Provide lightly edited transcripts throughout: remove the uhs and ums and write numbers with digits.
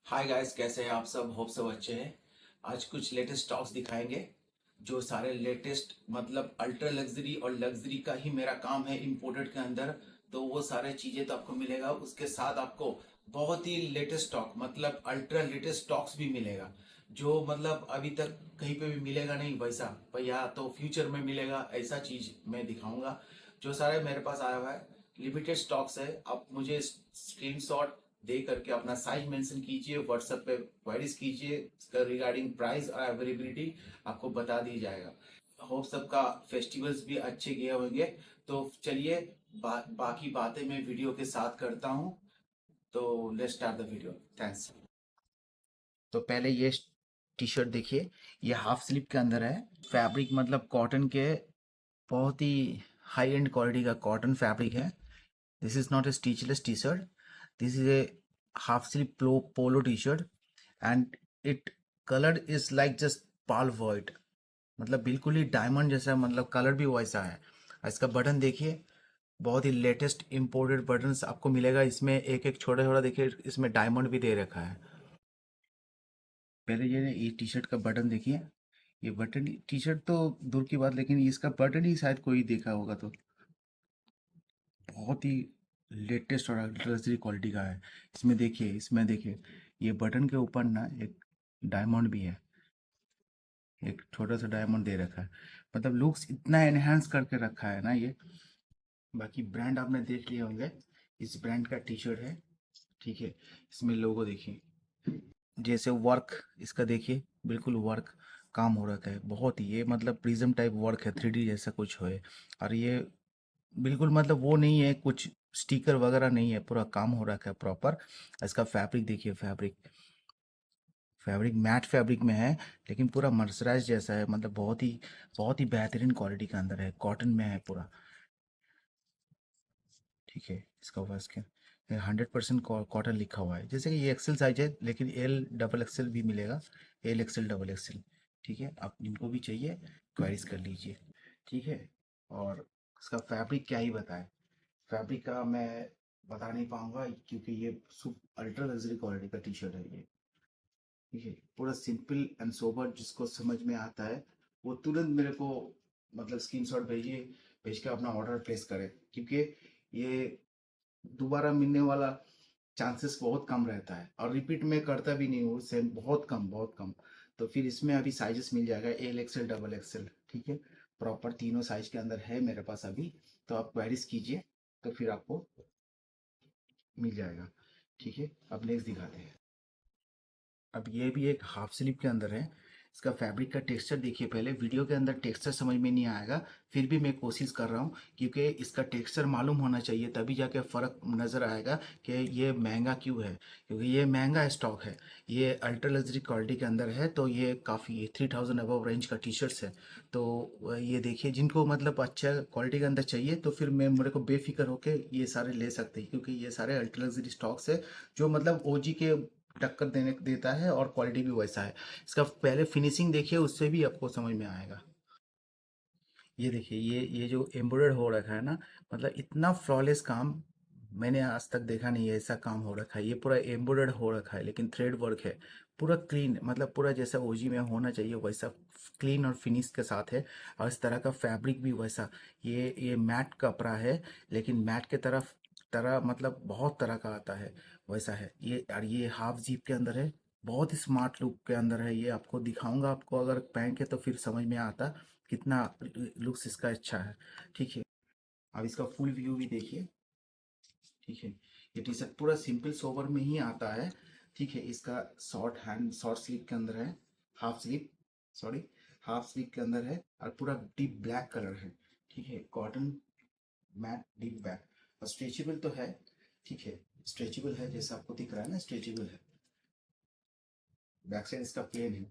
Hi guys, कैसे हैं आप सब? होप सब अच्छे हैं। आज कुछ लेटेस्ट स्टॉक्स दिखाएंगे। जो सारे लेटेस्ट मतलब अल्ट्रा लग्जरी और लग्जरी का ही मेरा काम है इम्पोर्टेड के अंदर। तो वो सारे चीजें तो आपको मिलेगा, उसके साथ आपको बहुत ही लेटेस्ट स्टॉक मतलब अल्ट्रा लेटेस्ट स्टॉक्स भी मिलेगा। जो मतलब अभी तक कहीं पे भी मिलेगा नहीं वैसा, पर या तो फ्यूचर में मिलेगा ऐसा चीज मैं दिखाऊंगा। जो सारे मेरे पास आया हुआ है लिमिटेड स्टॉक्स है। आप मुझे स्क्रीनशॉट दे करके अपना साइज मेंशन कीजिए, व्हाट्सएप पे क्वेरीज कीजिए, इसका रिगार्डिंग प्राइस और अवेलेबिलिटी आपको बता दी जाएगा। होप सबका फेस्टिवल्स भी अच्छे गए होंगे। तो चलिए बाकी बातें मैं वीडियो के साथ करता हूँ। तो let's start the video. Thanks. तो पहले ये टी शर्ट देखिए, ये हाफ स्लीव के अंदर है। फैब्रिक मतलब कॉटन के, बहुत ही हाई एंड क्वालिटी का कॉटन फैब्रिक है। This is not a stitchless T shirt, this is a half sleeve polo T shirt and it colour is like just Pal white, मतलब बिल्कुल ही डायमंड जैसा, मतलब colour भी वैसा है। और इसका बटन देखिए, बहुत ही लेटेस्ट इंपोर्टेड बटन्स आपको मिलेगा इसमें। एक एक छोटा छोटा देखिए, इसमें डायमंड भी दे रखा है। पहले ये टी शर्ट का बटन देखिए। ये बटन टी शर्ट तो दूर की बात, लेकिन इसका बटन ही शायद कोई देखा होगा तो बहुत ही लेटेस्ट और लग्जरी क्वालिटी का है। इसमें देखिए, ये बटन के ऊपर ना एक डायमंड भी है, एक छोटा सा डायमंड दे रखा है। मतलब लुक्स इतना एनहेंस करके रखा है ना ये। बाकी ब्रांड आपने देख लिए होंगे, इस ब्रांड का टी शर्ट है। ठीक है, इसमें लोगो देखिए, जैसे वर्क इसका देखिए, बिल्कुल वर्क काम हो रखा है बहुत ही। ये मतलब प्रिज्म टाइप वर्क है, 3D जैसा कुछ है। और ये बिल्कुल मतलब वो नहीं है, कुछ स्टिकर वगैरह नहीं है, पूरा काम हो रखा है प्रॉपर। इसका फैब्रिक देखिए, फैब्रिक फैब्रिक मैट फैब्रिक में है, लेकिन पूरा मर्सराइज जैसा है। मतलब बहुत ही बेहतरीन क्वालिटी के अंदर है, कॉटन में है पूरा। ठीक है, इसका वर्क है 100% कॉटन लिखा हुआ है। जैसे कि ये एक्सेल साइज है, लेकिन एल डबल एक्सेल भी मिलेगा, एल एक्सेल डबल एक्सेल। ठीक है, आप जिनको भी चाहिए क्वेरीज कर लीजिए। ठीक है, और इसका फैब्रिक क्या ही बताएं, फैब्रिक का मैं बता नहीं पाऊंगा, क्योंकि ये अल्ट्रा लग्जरी क्वालिटी का टी शर्ट है ये। ठीक है, पूरा सिंपल एंड सोबर, जिसको समझ में आता है वो तुरंत मेरे को मतलब स्क्रीनशॉट भेजिए, भेज के अपना ऑर्डर प्लेस करें। क्योंकि ये दोबारा मिलने वाला चांसेस बहुत कम रहता है, और रिपीट में करता भी नहीं हूँ, सेम बहुत कम बहुत कम। तो फिर इसमें अभी साइजेस मिल जाएगा, एल एक्सएल डबल एक्सएल। ठीक है, प्रॉपर तीनों साइज के अंदर है मेरे पास अभी। तो आप क्वेरीज कीजिए, तो फिर आपको मिल जाएगा। ठीक है, अब नेक्स्ट दिखाते हैं। अब ये भी एक हाफ स्लीव के अंदर है। इसका फैब्रिक का टेक्सचर देखिए, पहले वीडियो के अंदर टेक्सचर समझ में नहीं आएगा, फिर भी मैं कोशिश कर रहा हूँ, क्योंकि इसका टेक्सचर मालूम होना चाहिए, तभी जाके फ़र्क नज़र आएगा कि ये महंगा क्यों है। क्योंकि ये महंगा स्टॉक है, ये अल्ट्रा लग्जरी क्वालिटी के अंदर है। तो ये काफ़ी 3000 अबव रेंज का टी शर्ट्स है। तो ये देखिए, जिनको मतलब अच्छा क्वालिटी के अंदर चाहिए, तो फिर मैं मेरे को बेफिक्र होके ये सारे ले सकते हैं, क्योंकि ये सारे अल्ट्रा लग्जरी स्टॉक्स है, जो मतलब ओजी के टक्कर देने देता है, और क्वालिटी भी वैसा है। इसका पहले फिनिशिंग देखिए, उससे भी आपको समझ में आएगा। ये देखिए, ये जो एम्ब्रॉयडर हो रखा है ना, मतलब इतना फ्लॉलेस काम मैंने आज तक देखा नहीं है। ऐसा काम हो रखा है, ये पूरा एम्ब्रॉयडर हो रखा है, लेकिन थ्रेड वर्क है। पूरा क्लीन, मतलब पूरा जैसा ओजी में होना चाहिए वैसा क्लीन और फिनिश के साथ है। और इस तरह का फैब्रिक भी वैसा, ये मैट कपड़ा है, लेकिन मैट के तरह मतलब बहुत तरह का आता है, वैसा है ये। और ये हाफ जीप के अंदर है, बहुत ही स्मार्ट लुक के अंदर है ये। आपको दिखाऊंगा, आपको अगर पहन के तो फिर समझ में आता कितना लुक्स इसका अच्छा है। ठीक है, अब इसका फुल व्यू भी देखिए। ठीक है, ये टी शर्ट पूरा सिंपल सोबर में ही आता है। ठीक है, इसका शॉर्ट स्लीव के अंदर है, half sleeve, sorry, half sleeve के अंदर है, और पूरा डीप ब्लैक कलर है। ठीक है, कॉटन मैट डीप ब्लैक, और स्ट्रेचेबल तो है। ठीक है, स्ट्रेचेबल है, जैसा आपको दिख रहा है ना, स्ट्रेचेबल है। बैक साइड इसका प्लेन है,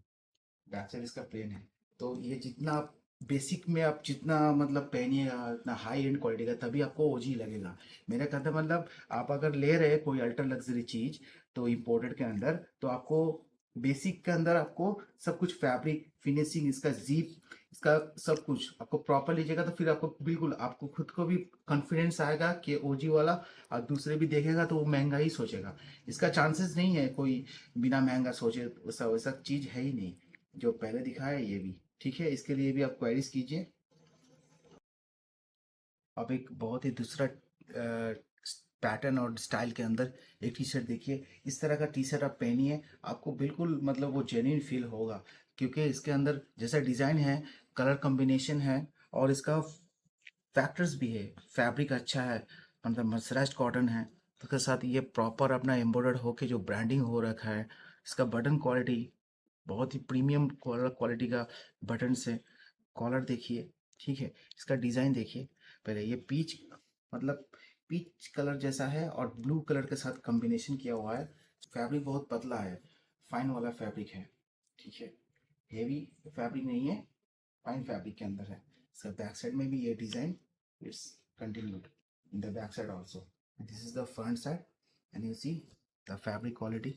बैक साइड इसका प्लेन है। तो ये जितना आप बेसिक में आप जितना मतलब पहनिएगा, इतना हाई एंड क्वालिटी का, तभी आपको ओजी लगेगा। मेरा कहता है मतलब, आप अगर ले रहे हैं कोई अल्ट्रा लग्जरी चीज, तो इम्पोर्टेड के अंदर, तो आपको बेसिक के अंदर आपको सब कुछ फैब्रिक फिनिशिंग, इसका जीप, इसका सब कुछ आपको प्रॉपर लीजिएगा तो फिर आपको बिल्कुल आपको खुद को भी कॉन्फिडेंस आएगा कि ओजी वाला, और दूसरे भी देखेगा तो वो महंगा ही सोचेगा। इसका चांसेस नहीं है कोई बिना महंगा सोचे, वैसा वैसा चीज़ है ही नहीं। जो पहले दिखाया है ये भी ठीक है, इसके लिए भी आप क्वेरीज कीजिए। अब एक बहुत ही दूसरा पैटर्न और स्टाइल के अंदर एक टी शर्ट देखिए। इस तरह का टी शर्ट आप पहनिए, आपको बिल्कुल मतलब वो जेन्युइन फील होगा, क्योंकि इसके अंदर जैसा डिज़ाइन है, कलर कॉम्बिनेशन है, और इसका फैक्टर्स भी है, फैब्रिक अच्छा है, मतलब मर्सराइज्ड कॉटन है। तो उसके साथ ये प्रॉपर अपना एम्ब्रॉयडर्ड होके जो ब्रांडिंग हो रखा है, इसका बटन क्वालिटी बहुत ही प्रीमियम क्वालिटी का बटन से। कॉलर देखिए, ठीक है, इसका डिज़ाइन देखिए। पहले ये पीच, मतलब पीच कलर जैसा है और ब्लू कलर के साथ कॉम्बिनेशन किया हुआ है। फैब्रिक बहुत पतला है, फाइन वाला फैब्रिक है, ठीक है, हेवी फैब्रिक नहीं है, फाइन फैब्रिक के अंदर है। इसका बैक साइड में भी ये design it's continued in the back side also. This is the front side and you see the fabric quality.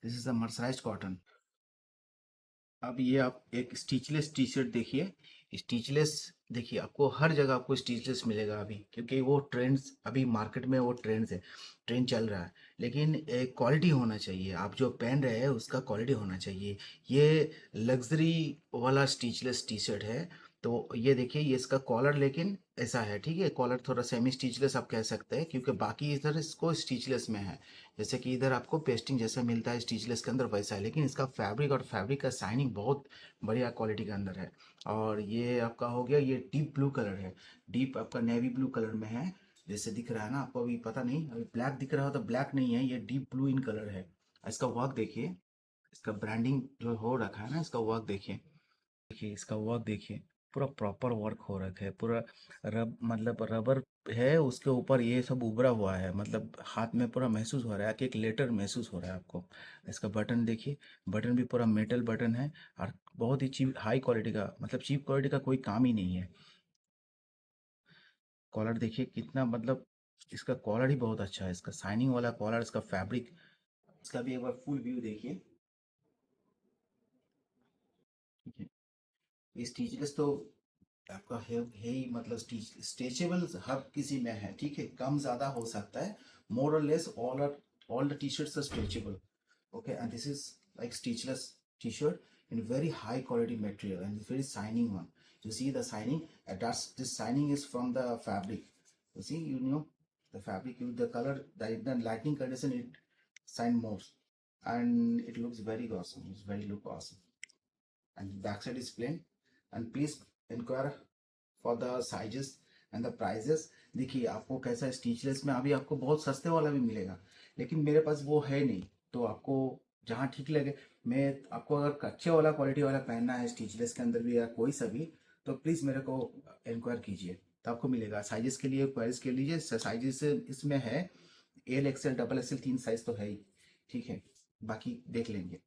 This is the mercerised cotton. अब ये आप एक स्टिचलेस टी शर्ट देखिए। स्टिचलेस देखिए, आपको हर जगह आपको स्टिचलेस मिलेगा अभी, क्योंकि वो ट्रेंड्स अभी मार्केट में वो ट्रेंड्स है, ट्रेंड चल रहा है। लेकिन एक क्वालिटी होना चाहिए, आप जो पहन रहे हैं उसका क्वालिटी होना चाहिए। ये लग्जरी वाला स्टिचलेस टी शर्ट है। तो ये देखिए, ये इसका कॉलर लेकिन ऐसा है, ठीक है, कॉलर थोड़ा सेमी स्टिचलेस आप कह सकते हैं, क्योंकि बाकी इधर इसको स्टिचलेस में है। जैसे कि इधर आपको पेस्टिंग जैसा मिलता है स्टिचलेस के अंदर, वैसा है, लेकिन इसका फैब्रिक और फैब्रिक का शाइनिंग बहुत बढ़िया क्वालिटी के अंदर है। और ये आपका हो गया, ये डीप ब्लू कलर है, डीप आपका नेवी ब्लू कलर में है। जैसे दिख रहा है ना आपको, अभी पता नहीं, अभी ब्लैक दिख रहा हो तो ब्लैक नहीं है, ये डीप ब्लू इन कलर है। इसका वर्क देखिए, इसका ब्रांडिंग जो हो रखा है ना, इसका वर्क देखिए, देखिए इसका वर्क देखिए, पूरा प्रॉपर वर्क हो रखा है, पूरा मतलब रबर है उसके ऊपर, ये सब उभरा हुआ है, मतलब हाथ में पूरा महसूस हो रहा है कि एक लेटर महसूस हो रहा है आपको। इसका बटन देखिए, बटन भी पूरा मेटल बटन है, और बहुत ही चीप हाई क्वालिटी का, मतलब चीप क्वालिटी का कोई काम ही नहीं है। कॉलर देखिए कितना, मतलब इसका कॉलर ही बहुत अच्छा है, इसका शाइनिंग वाला कॉलर, इसका फैब्रिक, इसका भी एक बार फुल व्यू देखिए, ठीक है। ये स्टिचलेस तो आपका है ही, मतलब स्ट्रेचेबल हर किसी में है, ठीक है, कम ज़्यादा हो सकता है, more or less all the T shirts are stretchable, okay, and this is like stitchless t-shirt in very high quality material and very shining one. You see the shining, that's this shining is from the fabric. You see, you know, the fabric, the color, the lighting condition, it shine more, and it looks very awesome, it's very look awesome. And backside is plain. And please inquire for the sizes and the prices। देखिए आपको कैसा stitchless में अभी आपको बहुत सस्ते वाला भी मिलेगा, लेकिन मेरे पास वो है नहीं। तो आपको जहाँ ठीक लगे, मैं आपको अगर कच्चे वाला क्वालिटी वाला पहनना है स्टिचलेस के अंदर भी या कोई सा भी, तो प्लीज़ मेरे को इंक्वायर कीजिए, तो आपको मिलेगा। साइजेस के लिए क्वायरीज के लीजिए, साइजेस इसमें है L XL double XL, 3 size तो है ही, ठीक है, बाकी देख लेंगे।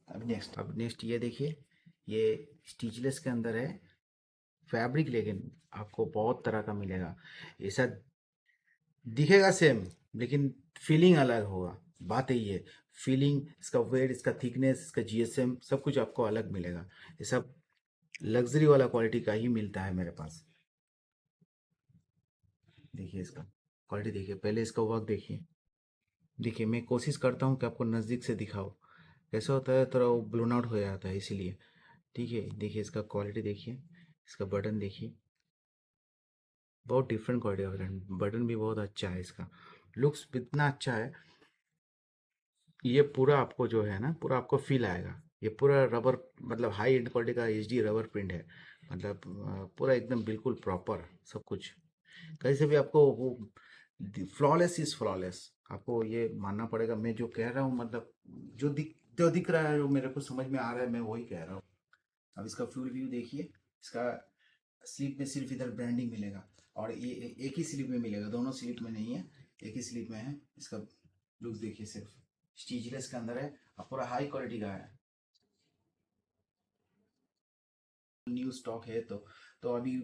अब नेक्स्ट ये देखिए, ये स्टिचलेस के अंदर है, फैब्रिक लेकिन आपको बहुत तरह का मिलेगा। ऐसा दिखेगा सेम, लेकिन फीलिंग अलग होगा। बात यही है, फीलिंग, इसका वेट, इसका थिकनेस, इसका जीएसएम, सब कुछ आपको अलग मिलेगा। ये सब लग्जरी वाला क्वालिटी का ही मिलता है मेरे पास। देखिए इसका क्वालिटी देखिए, पहले इसका वर्क देखिए। देखिए मैं कोशिश करता हूँ कि आपको नज़दीक से दिखाओ, कैसा होता है, थोड़ा वो ब्लोन आउट हो जाता है इसीलिए, ठीक है। देखिए इसका क्वालिटी देखिए, इसका बटन देखिए, बहुत डिफरेंट क्वालिटी का बटन, बटन भी बहुत अच्छा है, इसका लुक्स इतना अच्छा है। ये पूरा आपको जो है ना, पूरा आपको फील आएगा। ये पूरा रबर, मतलब हाई एंड क्वालिटी का एचडी रबर प्रिंट है, मतलब पूरा एकदम बिल्कुल प्रॉपर सब कुछ। कहीं से भी आपको वो फ्लॉलेस इज फ्लॉलेस, आपको ये मानना पड़ेगा। मैं जो कह रहा हूँ, मतलब जो दिख रहा है, जो मेरे को समझ में आ रहा है, मैं वही कह रहा हूँ। अब इसका फुल व्यू देखिए। इसका स्लीप में सिर्फ इधर ब्रांडिंग मिलेगा, और ये एक ही स्लीप में मिलेगा, दोनों स्लीप में नहीं है, एक ही स्लीप में है। इसका लुक्स देखिए, सिर्फ स्टिचलेस के अंदर है और पूरा हाई क्वालिटी का है। न्यू स्टॉक है तो अभी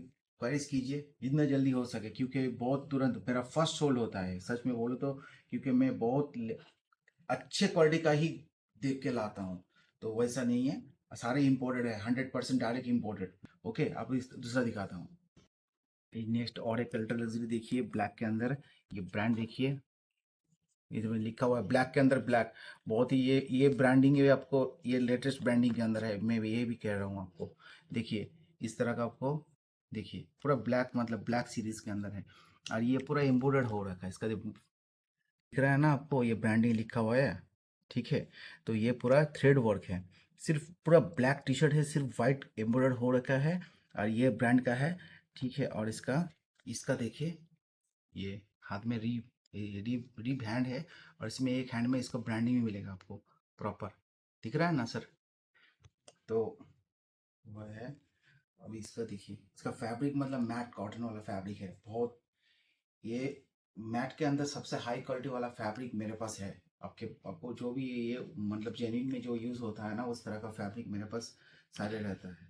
क्वारीज कीजिए जितना जल्दी हो सके, क्योंकि बहुत तुरंत मेरा फर्स्ट होल्ड होता है, सच में बोलो तो, क्योंकि मैं बहुत अच्छे क्वालिटी का ही देख के लाता हूँ, तो वैसा नहीं है। सारे इम्पोर्टेड है, 100% डायरेक्ट इम्पोर्टेड। ओके, अब दूसरा दिखाता हूँ। नेक्स्ट और एक अल्ट्रा लग्जरी देखिए ब्लैक के अंदर, ये ब्रांड देखिए, ये जो लिखा हुआ है ब्लैक के अंदर ब्लैक, बहुत ही ये ब्रांडिंग है आपको, ये लेटेस्ट ब्रांडिंग के अंदर है, मैं ये भी कह रहा हूँ आपको। देखिए इस तरह का आपको, देखिए पूरा ब्लैक, मतलब ब्लैक सीरीज के अंदर है, और ये पूरा एम्ब्रॉयडर्ड हो रखा है, इसका दिख रहा है ना आपको, ये ब्रांडिंग लिखा हुआ है। ठीक है, तो ये पूरा थ्रेड वर्क है, सिर्फ पूरा ब्लैक टी शर्ट है, सिर्फ वाइट एम्ब्रॉयडर हो रखा है, और ये ब्रांड का है। ठीक है, और इसका इसका देखिए, ये हाथ में रीब हैंड है, और इसमें एक हैंड में इसका ब्रांडिंग भी मिलेगा आपको प्रॉपर, दिख रहा है ना सर। तो वह है। अभी इसका देखिए, इसका फैब्रिक मतलब मैट कॉटन वाला फैब्रिक है बहुत, ये मैट के अंदर सबसे हाई क्वालिटी वाला फैब्रिक मेरे पास है। आपको जो भी ये मतलब जेन्युइन में जो यूज़ होता है ना, उस तरह का फैब्रिक मेरे पास सारे रहता है।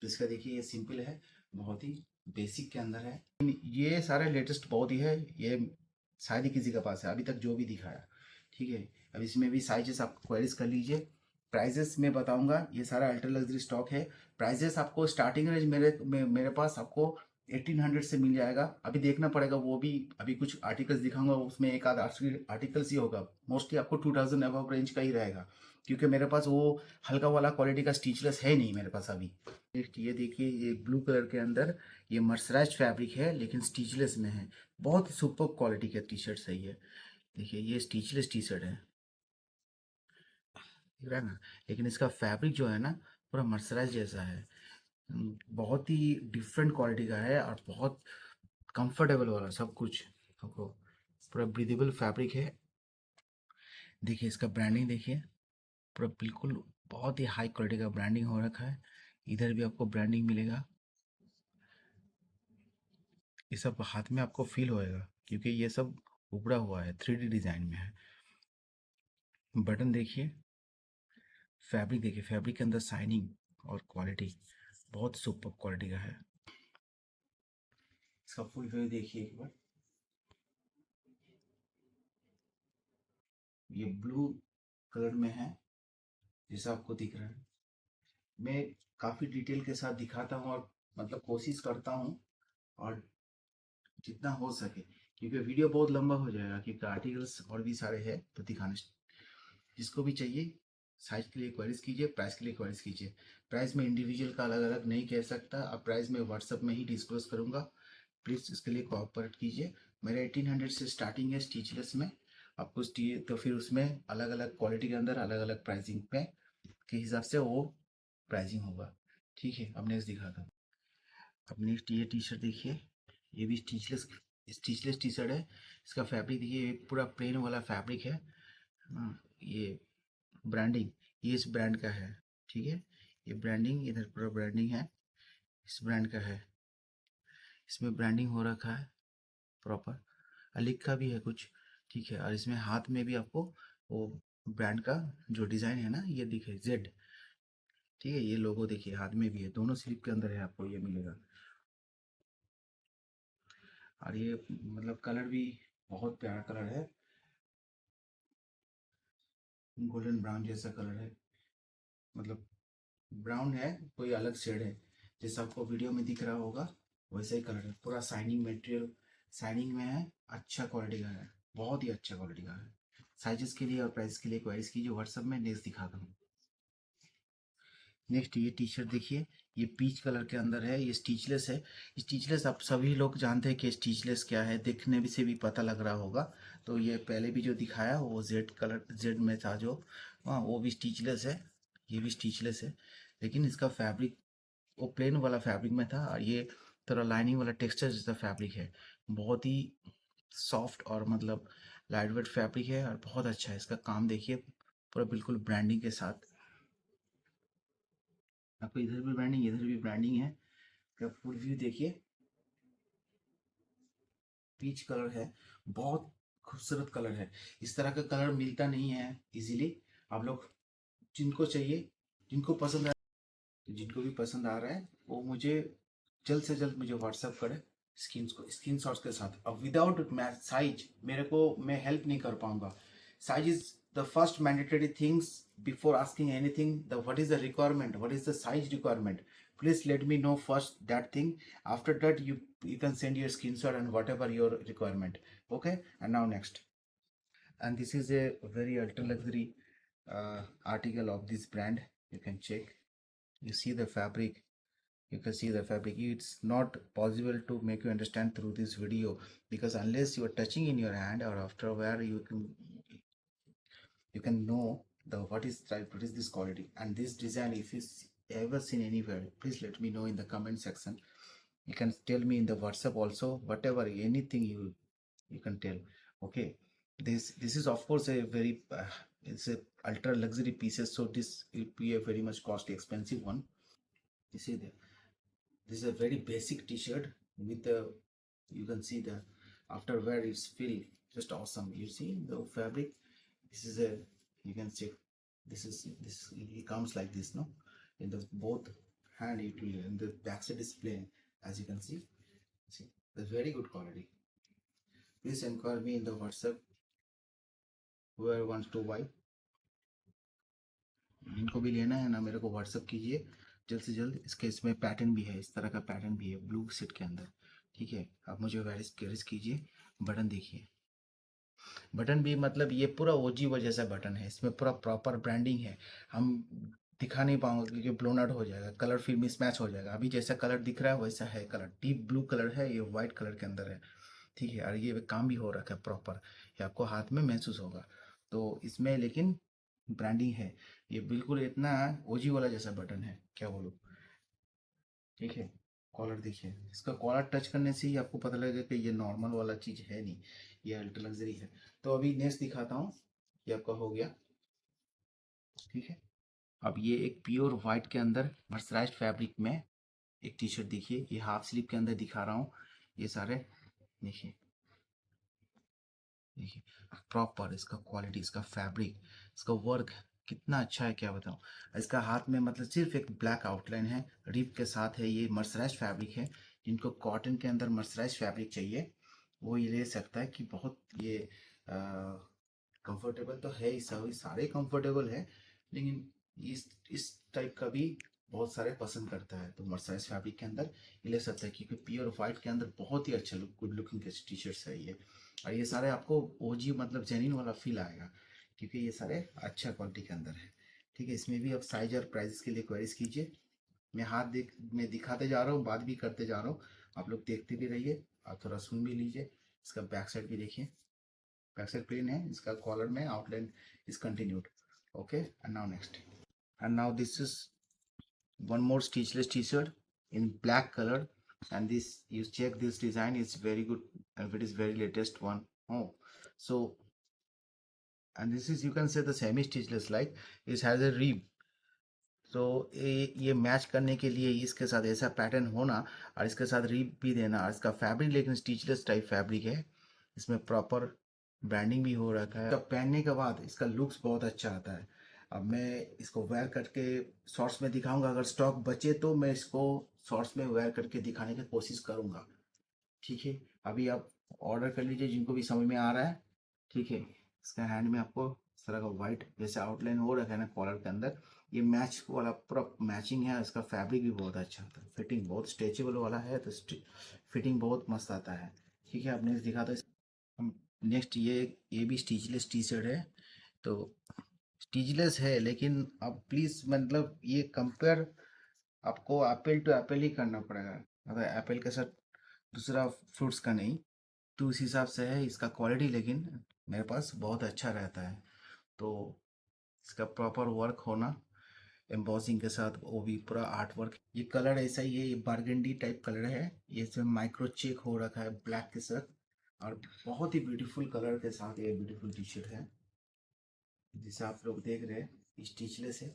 तो इसका देखिए, ये सिंपल है, बहुत ही बेसिक के अंदर है, ये सारे लेटेस्ट बहुत ही है, ये शायद ही किसी के पास है अभी तक जो भी दिखाया। ठीक है, अब इसमें भी साइजेस आप क्वेरीज कर लीजिए। प्राइजेस मैं बताऊंगा, ये सारा अल्ट्रा लग्जरी स्टॉक है। प्राइजेस आपको स्टार्टिंग रेंज मेरे पास आपको 1800 से मिल जाएगा। अभी देखना पड़ेगा, वो भी अभी कुछ आर्टिकल्स दिखाऊंगा, उसमें एक आध आर्टिकल्स ही होगा, मोस्टली आपको 2000 अबव रेंज का ही रहेगा, क्योंकि मेरे पास वो हल्का वाला क्वालिटी का स्टिचलेस है नहीं मेरे पास अभी। ये देखिए, ये ब्लू कलर के अंदर ये मर्सराइज्ड फैब्रिक है, लेकिन स्टिचलेस में है, बहुत ही सुपर क्वालिटी का टी शर्ट सही है। देखिए ये स्टिचलेस टी शर्ट है, दिख रहा है ना, लेकिन इसका फैब्रिक जो है ना, पूरा मर्सराइज जैसा है। बहुत ही डिफरेंट क्वालिटी का है, और बहुत कंफर्टेबल वाला सब कुछ आपको, पूरा ब्रीदेबल फैब्रिक है। देखिए इसका ब्रांडिंग देखिए, पूरा बिल्कुल बहुत ही हाई क्वालिटी का ब्रांडिंग हो रखा है। इधर भी आपको ब्रांडिंग मिलेगा, ये सब हाथ में आपको फील होएगा, क्योंकि ये सब उबड़ा हुआ है, 3D डिजाइन में है। बटन देखिए, फैब्रिक देखिए, फैब्रिक के अंदर शाइनिंग और क्वालिटी बहुत सुपर क्वालिटी का है। इसका फुल व्यू देखिए एक बार, ये ब्लू कलर में है जैसा आपको दिख रहा है। मैं काफ़ी डिटेल के साथ दिखाता हूँ, और मतलब कोशिश करता हूँ, और जितना हो सके, क्योंकि वीडियो बहुत लंबा हो जाएगा, क्योंकि आर्टिकल्स और भी सारे हैं तो दिखाने। जिसको भी चाहिए साइज के लिए क्वेरीज कीजिए, प्राइस के लिए क्वेरीज कीजिए। प्राइस में इंडिविजुअल का अलग अलग नहीं कह सकता, अब प्राइस मैं व्हाट्सअप में ही डिस्क्लोज करूँगा, प्लीज़ इसके लिए कोऑपरेट कीजिए। मेरा 1800 से स्टार्टिंग है स्टिचलेस में, आपको तो फिर उसमें अलग अलग क्वालिटी के अंदर अलग अलग प्राइसिंग पे के हिसाब से वो प्राइसिंग होगा। ठीक है, अब नेक्स्ट दिखाता हूँ। अब नेक्स्ट ये टी शर्ट देखिए, ये भी स्टिचलेस टी शर्ट है। इसका फैब्रिक देखिए, पूरा प्लेन वाला फैब्रिक है। ये ब्रांडिंग, ये इस ब्रांड का है। ठीक है, ये ब्रांडिंग, इधर पूरा ब्रांडिंग है, इस ब्रांड का है, इसमें ब्रांडिंग हो रखा है प्रॉपर, लिखा भी है कुछ। ठीक है, और इसमें हाथ में भी आपको वो ब्रांड का जो डिज़ाइन है ना, ये दिखे जेड। ठीक है, ये लोगो देखिए हाथ में भी है, दोनों स्लिप के अंदर है, आपको ये मिलेगा। और ये मतलब कलर भी बहुत प्यारा कलर है, गोल्डन ब्राउन जैसा कलर है, मतलब ब्राउन है, कोई अलग शेड है, जैसा आपको वीडियो में दिख रहा होगा वैसा ही कलर है, पूरा शाइनिंग मटेरियल, शाइनिंग में है, अच्छा क्वालिटी का है, बहुत ही अच्छा क्वालिटी का है। साइजेस के लिए और प्राइस के लिए क्वाइस कीजिए व्हाट्सअप में, नेक्स्ट दिखाता हूँ। नेक्स्ट ये टी शर्ट देखिए, ये पीच कलर के अंदर है, ये स्टिचलेस है। स्टिचलेस आप सभी लोग जानते हैं कि स्टिचलेस क्या है, देखने भी से भी पता लग रहा होगा। तो ये पहले भी जो दिखाया वो जेड कलर, जेड में था जो, हाँ वो भी स्टिचलेस है, ये भी स्टिचलेस है, लेकिन इसका फैब्रिक वो प्लेन वाला फैब्रिक में था, और ये थोड़ा लाइनिंग वाला टेक्सचर जैसा फैब्रिक है, बहुत ही सॉफ्ट और मतलब लाइट वेट फैब्रिक है, और बहुत अच्छा है। इसका काम देखिए, पूरा बिल्कुल ब्रांडिंग के साथ, आपको इधर भी ब्रांडिंग इधर भी ब्रांडिंग है। का फुल व्यू देखिए, पीच कलर है, बहुत खूबसूरत कलर है, इस तरह का कलर मिलता नहीं है इजीली। आप लोग जिनको चाहिए, जिनको पसंद आ, तो जिनको भी पसंद आ रहा है वो मुझे जल्द से जल्द मुझे व्हाट्सअप करे स्क्रीन शॉट्स के साथ। अब विदाउट साइज मेरे को, मैं हेल्प नहीं कर पाऊंगा। Size the first mandatory things before asking anything, the what is the requirement, what is the size requirement, please let me know first that thing. After that you can send your screenshot and whatever your requirement. Okay, and now next. And this is a very ultra luxury article of this brand. You can check, you see the fabric, you can see the fabric. It's not possible to make you understand through this video, because unless you are touching in your hand or after where you can know the what is this quality and this design. If you ever seen anywhere, please let me know in the comment section. You can tell me in the WhatsApp also, whatever anything you can tell. Okay, this is of course a very it's a ultra luxury pieces, so this will be a very much costly expensive one. You see there, this is a very basic t-shirt with the, you can see the after wear it's feel just awesome. You see the fabric, this is a, you can check, this it comes like this, no, in the both hand it will, and the backside is plain, as you can see the very good quality. Please inquire me in the WhatsApp, whoever wants to buy, जिनको भी लेना है ना मेरे को WhatsApp कीजिए जल्द से जल्द। इसके इसमें पैटर्न भी है, इस तरह का पैटर्न भी है ब्लू सेट के अंदर। ठीक है, आप मुझे वेरिस कीजिए। बटन देखिए, बटन भी मतलब ये पूरा ओजी वजह से बटन है, इसमें पूरा प्रॉपर ब्रांडिंग है। हम दिखा नहीं पाऊंगा क्योंकि ब्लोन आउट हो जाएगा, कलर फिर मिसमैच हो जाएगा। अभी जैसा कलर दिख रहा है वैसा है कलर, डीप ब्लू कलर है, ये वाइट कलर के अंदर है। ठीक है, और ये काम भी हो रखा है प्रॉपर, ये आपको हाथ में महसूस होगा। तो इसमें लेकिन ब्रांडिंग है, ये बिल्कुल इतना ओजी वाला जैसा बटन है, क्या बोलूँ। ठीक है, कॉलर देखिए, इसका कॉलर टच करने से ही आपको पता लगेगा कि ये नॉर्मल वाला चीज़ है नहीं, ये अल्ट्रा लग्जरी है। तो अभी नेक्स्ट दिखाता हूँ, ये आपका हो गया। ठीक है, अब ये एक प्योर वाइट के अंदर मर्सराइज्ड फैब्रिक में एक टी शर्ट देखिए, ये हाफ स्लीव के अंदर दिखा रहा हूँ। ये सारे देखिए, देखिए प्रॉपर इसका क्वालिटी, इसका फैब्रिक, इसका वर्क कितना अच्छा है, क्या बताऊँ। इसका हाथ में मतलब सिर्फ एक ब्लैक आउटलाइन है, रिप के साथ है, ये मर्सराइज फैब्रिक है। जिनको कॉटन के अंदर मर्सराइज फैब्रिक चाहिए वो ये ले सकता है, कि बहुत ये कंफर्टेबल तो है ही, सभी सारे कंफर्टेबल है, लेकिन इस टाइप का भी बहुत सारे पसंद करता है, तो मर्सराइज फैब्रिक के अंदर ये ले सकता है, क्योंकि प्योर वाइट के अंदर बहुत ही अच्छा लुक, गुड लुकिंग के टी शर्ट्स है ये। और ये सारे आपको ओजी मतलब जेन्युइन वाला फील आएगा, क्योंकि ये सारे अच्छा क्वालिटी के अंदर है। ठीक है, इसमें भी आप साइज और प्राइस के लिए क्वेरीज कीजिए। मैं हाथ देख मैं दिखाते जा रहा हूँ, बात भी करते जा रहा हूँ, आप लोग देखते भी रहिए, आप थोड़ा सुन भी लीजिए। इसका बैक साइड भी देखिए, बैक साइड प्लेन है, इसका कॉलर में outline is continued. Okay, and now next, and now this is one more stitchless t-shirt in black color, and this, you check this design is very good, and it is very latest one. Oh, so, and this is, you can say the semi stitchless, like it has a rib, तो ये match करने के लिए इसके साथ ऐसा pattern होना, और इसके साथ रिप भी देना, और इसका फैब्रिक लेकिन स्टिचलेस टाइप फैब्रिक है, इसमें प्रॉपर ब्रांडिंग भी हो रखा है। जब पहनने के बाद इसका लुक्स बहुत अच्छा आता है। अब मैं इसको वेयर करके शॉर्ट्स में दिखाऊंगा, अगर स्टॉक बचे तो मैं इसको शॉर्ट्स में वेयर करके दिखाने की कोशिश करूंगा। ठीक है, अभी आप ऑर्डर कर लीजिए जिनको भी समझ में आ रहा है। ठीक है, इसका हैंड में आपको इस तरह का वाइट जैसे आउटलाइन हो रखा है ना कॉलर के अंदर, ये मैच वाला पूरा मैचिंग है। इसका फैब्रिक भी बहुत अच्छा आता है, फिटिंग बहुत स्ट्रेचेबल वाला है, तो फिटिंग बहुत मस्त आता है। ठीक है, आप नेक्स्ट दिखा दो। नेक्स्ट ये भी स्टिचलेस टी शर्ट है, तो स्टिचलेस है, लेकिन आप प्लीज़ मतलब ये कंपेयर आपको एप्पल टू एप्पल ही करना पड़ेगा, मतलब एप्पल के साथ दूसरा फ्रूट्स का नहीं। तो उस हिसाब से है इसका क्वालिटी, लेकिन मेरे पास बहुत अच्छा रहता है। तो इसका प्रॉपर वर्क होना एम्बॉसिंग के साथ, वो भी पूरा आर्ट वर्क। ये कलर ऐसा ही है, ये बारगेंडी टाइप कलर है, ये इसमें माइक्रो चेक हो रखा है ब्लैक के साथ, और बहुत ही ब्यूटीफुल कलर के साथ ये ब्यूटीफुल टी शर्ट है, जिसे आप लोग देख रहे हैं स्टिचलेस है,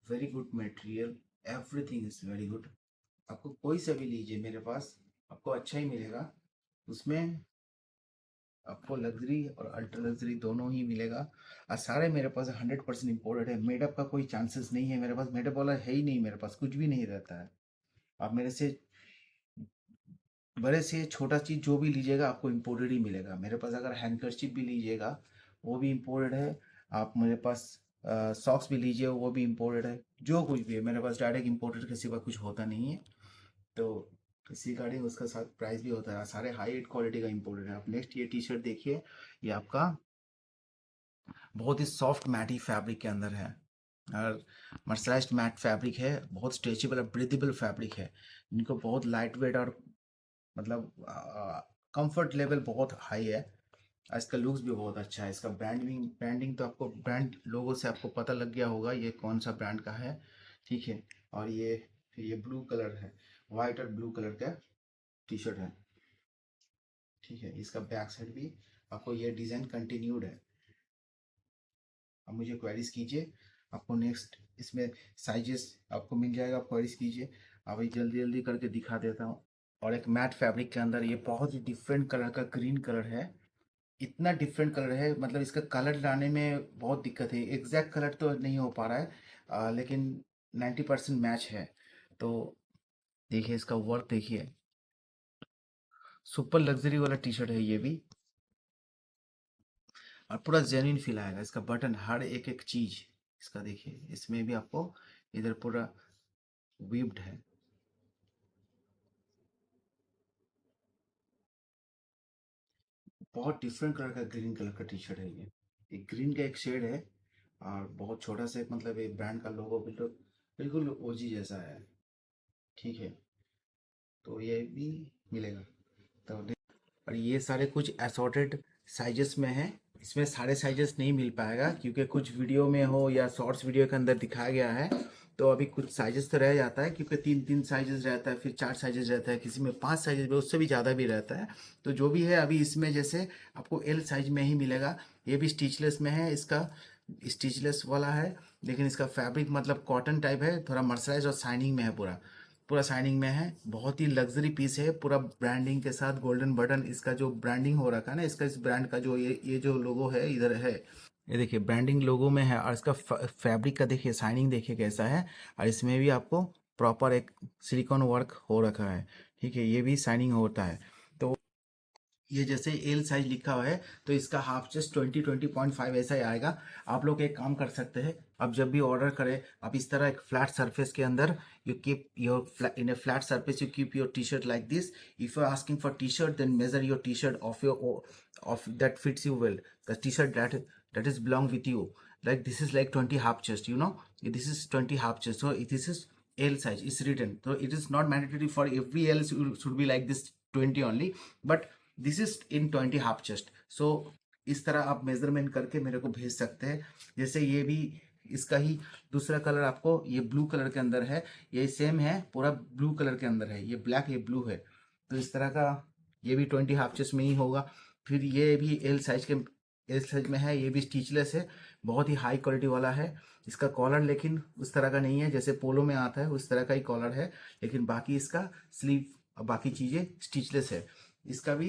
very good material, everything is very good. आपको कोई सा भी लीजिए मेरे पास, आपको अच्छा ही मिलेगा। उसमें आपको लग्जरी और अल्ट्रा लग्जरी दोनों ही मिलेगा, और सारे मेरे पास 100% इम्पोर्टेड है, मेडअप का कोई चांसेस नहीं है मेरे पास, मेडअप वाला है ही नहीं, मेरे पास कुछ भी नहीं रहता है। आप मेरे से बड़े से छोटा चीज़ जो भी लीजिएगा आपको इम्पोर्टेड ही मिलेगा मेरे पास। अगर हैंडकरचिप भी लीजिएगा वो भी इम्पोर्टेड है, आप मेरे पास सॉक्स भी लीजिए, वो भी इम्पोर्टेड है। जो कुछ भी है मेरे पास डायरेक्ट इम्पोर्टेड के सिवा कुछ होता नहीं है। तो इसी रिगार्डिंग उसका साथ प्राइस भी होता है, सारे हाई क्वालिटी का इम्पोर्टेड है। आप नेक्स्ट ये टी शर्ट देखिए, ये आपका बहुत ही सॉफ्ट मैटी फैब्रिक के अंदर है, और मर्सराइज्ड मैट फैब्रिक है, बहुत स्ट्रेचेबल और ब्रीदेबल फैब्रिक है। इनको बहुत लाइट वेट और मतलब कंफर्ट लेवल बहुत हाई है, और इसका लुक्स भी बहुत अच्छा है। इसका ब्रांडिंग तो आपको ब्रांड लोगों से आपको पता लग गया होगा ये कौन सा ब्रांड का है, ठीक है। और ये ब्लू कलर है, वाइट और ब्लू कलर का टी शर्ट है, ठीक है। इसका बैक साइड भी आपको ये डिज़ाइन कंटिन्यूड है। आप मुझे क्वेरीज कीजिए, आपको नेक्स्ट इसमें साइजेस आपको मिल जाएगा, आप क्वेरीज कीजिए। अभी जल्दी जल्दी करके दिखा देता हूँ। और एक मैट फैब्रिक के अंदर ये बहुत ही डिफरेंट कलर का ग्रीन कलर है। इतना डिफरेंट कलर है, मतलब इसका कलर लाने में बहुत दिक्कत है। एग्जैक्ट कलर तो नहीं हो पा रहा है, लेकिन 90% मैच है। तो देखिए इसका वर्क देखिए, सुपर लग्जरी वाला टी शर्ट है ये भी, और पूरा जेन्युइन फील आएगा। इसका बटन हर एक एक चीज इसका देखिए, इसमें भी आपको इधर पूरा वीव्ड है। बहुत डिफरेंट कलर का ग्रीन कलर का टी शर्ट है ये। एक ग्रीन का एक शेड है, और बहुत छोटा सा एक, मतलब एक ब्रांड का लोगो बिल्कुल बिल्कुल ओजी जैसा है, ठीक है। तो ये भी मिलेगा। तो और ये सारे कुछ असॉर्टेड साइजेस में है। इसमें सारे साइजेस नहीं मिल पाएगा, क्योंकि कुछ वीडियो में हो या शॉर्ट्स वीडियो के अंदर दिखाया गया है। तो अभी कुछ साइजेस तो रह जाता है, क्योंकि तीन तीन साइजेस रहता है, फिर चार साइजेस रहता है, किसी में पांच साइजेस भी, उससे भी ज़्यादा भी रहता है। तो जो भी है अभी इसमें जैसे आपको एल साइज में ही मिलेगा। ये भी स्टिचलेस में है, इसका स्टिचलेस वाला है, लेकिन इसका फैब्रिक मतलब कॉटन टाइप है, थोड़ा मर्सराइज और शाइनिंग में है, पूरा पूरा शाइनिंग में है। बहुत ही लग्जरी पीस है, पूरा ब्रांडिंग के साथ गोल्डन बटन, इसका जो ब्रांडिंग हो रखा है ना, इसका इस ब्रांड का जो ये जो लोगो है इधर है, ये देखिए ब्रांडिंग लोगो में है। और इसका फैब्रिक का देखिए, शाइनिंग देखिए कैसा है। और इसमें भी आपको प्रॉपर एक सिलिकॉन वर्क हो रखा है, ठीक है। ये भी शाइनिंग होता है। तो ये जैसे एल साइज लिखा हुआ है, तो इसका हाफ चेस्ट 20-20.5 ऐसा ही आएगा। आप लोग एक काम कर सकते हैं, आप जब भी ऑर्डर करें, आप इस तरह एक फ्लैट सरफेस के अंदर you keep your in a flat surface, you keep your T shirt like this. If you are asking for T shirt, then measure your T shirt of your of that fits you well, the t-shirt that is belong with you, like this is like 20 half chest, you know, this is 20 half chest, so this is L size is written, so it is not mandatory for every L should be like this 20 only, but this is in 20 half chest. So इस तरह आप measurement करके मेरे को भेज सकते हैं। जैसे ये भी इसका ही दूसरा कलर आपको ये ब्लू कलर के अंदर है, ये सेम है, पूरा ब्लू कलर के अंदर है, ये ब्लैक ये ब्लू है। तो इस तरह का ये भी 20 हाफ चेस्ट में ही होगा। फिर ये भी एल साइज में है, ये भी स्टिचलेस है, बहुत ही हाई क्वालिटी वाला है। इसका कॉलर लेकिन उस तरह का नहीं है जैसे पोलो में आता है, उस तरह का ही कॉलर है, लेकिन बाकी इसका स्लीव बाकी चीज़ें स्टिचलेस है। इसका भी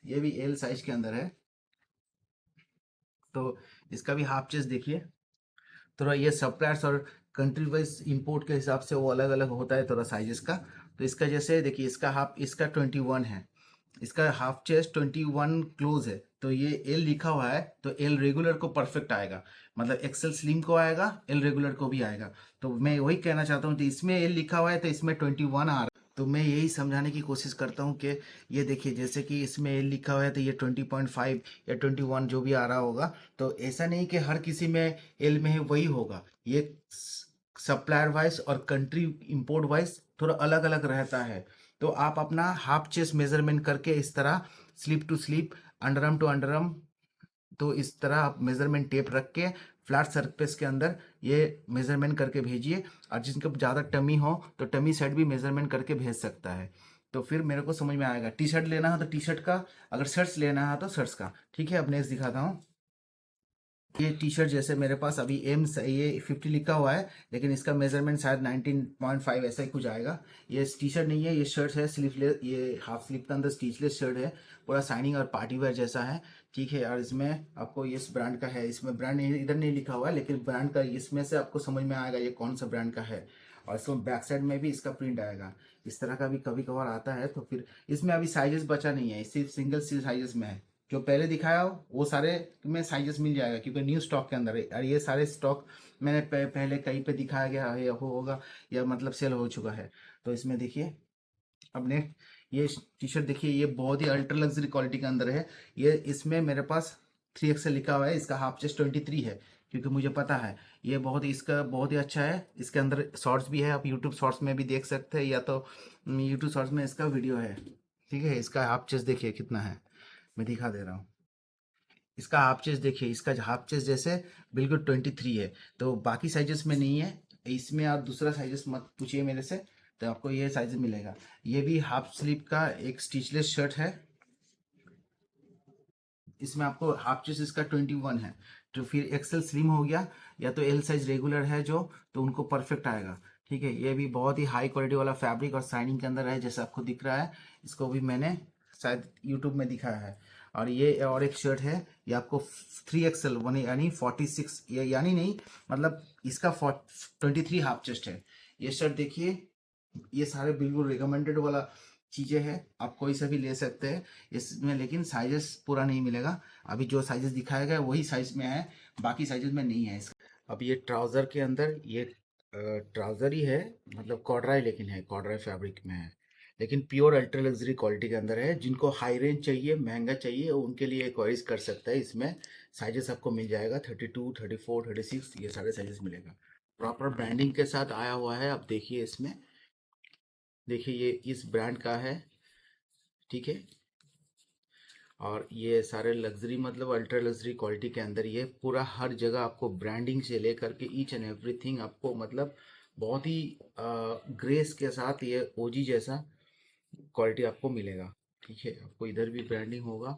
ये भी एल साइज के अंदर है। तो इसका भी हाफ चेस्ट देखिए, थोड़ा ये सप्लायर्स और कंट्री वाइज इंपोर्ट के हिसाब से वो अलग अलग होता है थोड़ा साइजेस का। तो इसका जैसे देखिए, इसका हाफ, इसका 21 है, इसका हाफ चेस्ट 21 क्लोज है, तो ये एल लिखा हुआ है, तो एल रेगुलर को परफेक्ट आएगा, मतलब एक्सेल स्लिम को आएगा, एल रेगुलर को भी आएगा। तो मैं वही कहना चाहता हूँ कि इसमें एल लिखा हुआ है तो इसमें 21 आ रहा है। तो मैं यही समझाने की कोशिश करता हूँ कि ये देखिए, जैसे कि इसमें एल लिखा हुआ है तो ये 20.5 या 21 जो भी आ रहा होगा। तो ऐसा नहीं कि हर किसी में एल में है वही होगा, ये सप्लायर वाइज और कंट्री इंपोर्ट वाइज थोड़ा अलग अलग रहता है। तो आप अपना हाफ चेस्ट मेजरमेंट करके इस तरह sleeve to sleeve, underarm to underarm, तो इस तरह आप मेजरमेंट टेप रख के फ्लैट सरफेस के अंदर ये मेजरमेंट करके भेजिए। और जिनका ज़्यादा टमी हो तो टमी साइड भी मेजरमेंट करके भेज सकता है। तो फिर मेरे को समझ में आएगा। टी शर्ट लेना है तो टी शर्ट का, अगर शर्ट्स लेना है तो शर्ट्स का, ठीक है। अब नेक्स्ट दिखाता हूँ। ये टी शर्ट जैसे मेरे पास अभी एम ये 50 लिखा हुआ है, लेकिन इसका मेजरमेंट शायद 19.5 ऐसा ही कुछ आएगा। ये टी शर्ट नहीं है, ये शर्ट है स्लीवलेस, ये हाफ स्लीव के अंदर स्टिचलेस शर्ट है, पूरा शाइनिंग और पार्टी वेयर जैसा है, ठीक है। और इसमें आपको इस ब्रांड का है, इसमें ब्रांड इधर नहीं लिखा हुआ है, लेकिन ब्रांड का इसमें से आपको समझ में आएगा ये कौन सा ब्रांड का है। और इसमें बैक साइड में भी इसका प्रिंट आएगा, इस तरह का भी कभी कभार आता है। तो फिर इसमें अभी साइजेस बचा नहीं है, सिर्फ सिंगल साइजेस में है, जो पहले दिखाया वो सारे में साइजेस मिल जाएगा, क्योंकि न्यू स्टॉक के अंदर है। और ये सारे स्टॉक मैंने पहले कहीं पे दिखाया गया है या होगा, या मतलब सेल हो चुका है। तो इसमें देखिए, अब नेक्स्ट ये टी शर्ट देखिए, ये बहुत ही अल्ट्रा लग्जरी क्वालिटी के अंदर है। ये इसमें मेरे पास 3XL लिखा हुआ है, इसका हाफ चेस्ट 23 है, क्योंकि मुझे पता है ये बहुत ही, इसका बहुत ही अच्छा है। इसके अंदर शॉर्ट्स भी है, आप यूट्यूब शॉर्ट्स में भी देख सकते हैं, या तो यूट्यूब शॉर्ट्स में इसका वीडियो है। ठीक है, इसका हाफ चेस्ट देखिए कितना है, मैं दिखा दे रहा हूँ। इसका हाफ चेस्ट देखिए, इसका हाफ चेस्ट जैसे बिल्कुल 23 है। तो बाकी साइजेस में नहीं है, इसमें आप दूसरा साइजेस मत पूछिए मेरे से, तो आपको ये साइज मिलेगा। ये भी हाफ स्लीव का एक स्टिचलेस शर्ट है। इसमें आपको हाफ चेस्ट इसका 21 है। तो फिर एक्सेल स्लिम हो गया, या तो एल साइज रेगुलर है जो, तो उनको परफेक्ट आएगा। ठीक है, ये भी बहुत ही हाई क्वालिटी वाला फैब्रिक और शाइनिंग के अंदर है, जैसे आपको दिख रहा है। इसको भी मैंने शायद यूट्यूब में दिखाया है। और ये और एक शर्ट है, ये आपको 3XL वन यानी 46, यानी नहीं, मतलब इसका 23 हाफ चेस्ट है। ये शर्ट देखिए, ये सारे बिल्कुल रिकमेंडेड वाला चीज़ें हैं, आप कोई सा भी ले सकते हैं इसमें, लेकिन साइजेस पूरा नहीं मिलेगा। अभी जो साइजेस दिखाया गया वही साइज में है, बाकी साइजेस में नहीं है इसका। अब ये ट्राउज़र के अंदर ये ट्राउज़र ही है, मतलब कॉर्डराई, लेकिन है कॉर्डराई फैब्रिक में है, लेकिन प्योर अल्ट्रा लग्जरी क्वालिटी के अंदर है। जिनको हाई रेंज चाहिए, महंगा चाहिए, उनके लिए एक्वायरीज कर सकता है। इसमें साइजेस आपको मिल जाएगा 32, 34, 36, ये सारे साइजेस मिलेगा। प्रॉपर ब्रांडिंग के साथ आया हुआ है। आप देखिए इसमें, देखिए ये इस ब्रांड का है। ठीक है, और ये सारे लग्जरी, मतलब अल्ट्रा लग्जरी क्वालिटी के अंदर ये पूरा हर जगह आपको ब्रांडिंग से लेकर के ईच एंड एवरीथिंग आपको, मतलब बहुत ही ग्रेस के साथ ये ओजी जैसा क्वालिटी आपको मिलेगा। ठीक है, आपको इधर भी ब्रांडिंग होगा,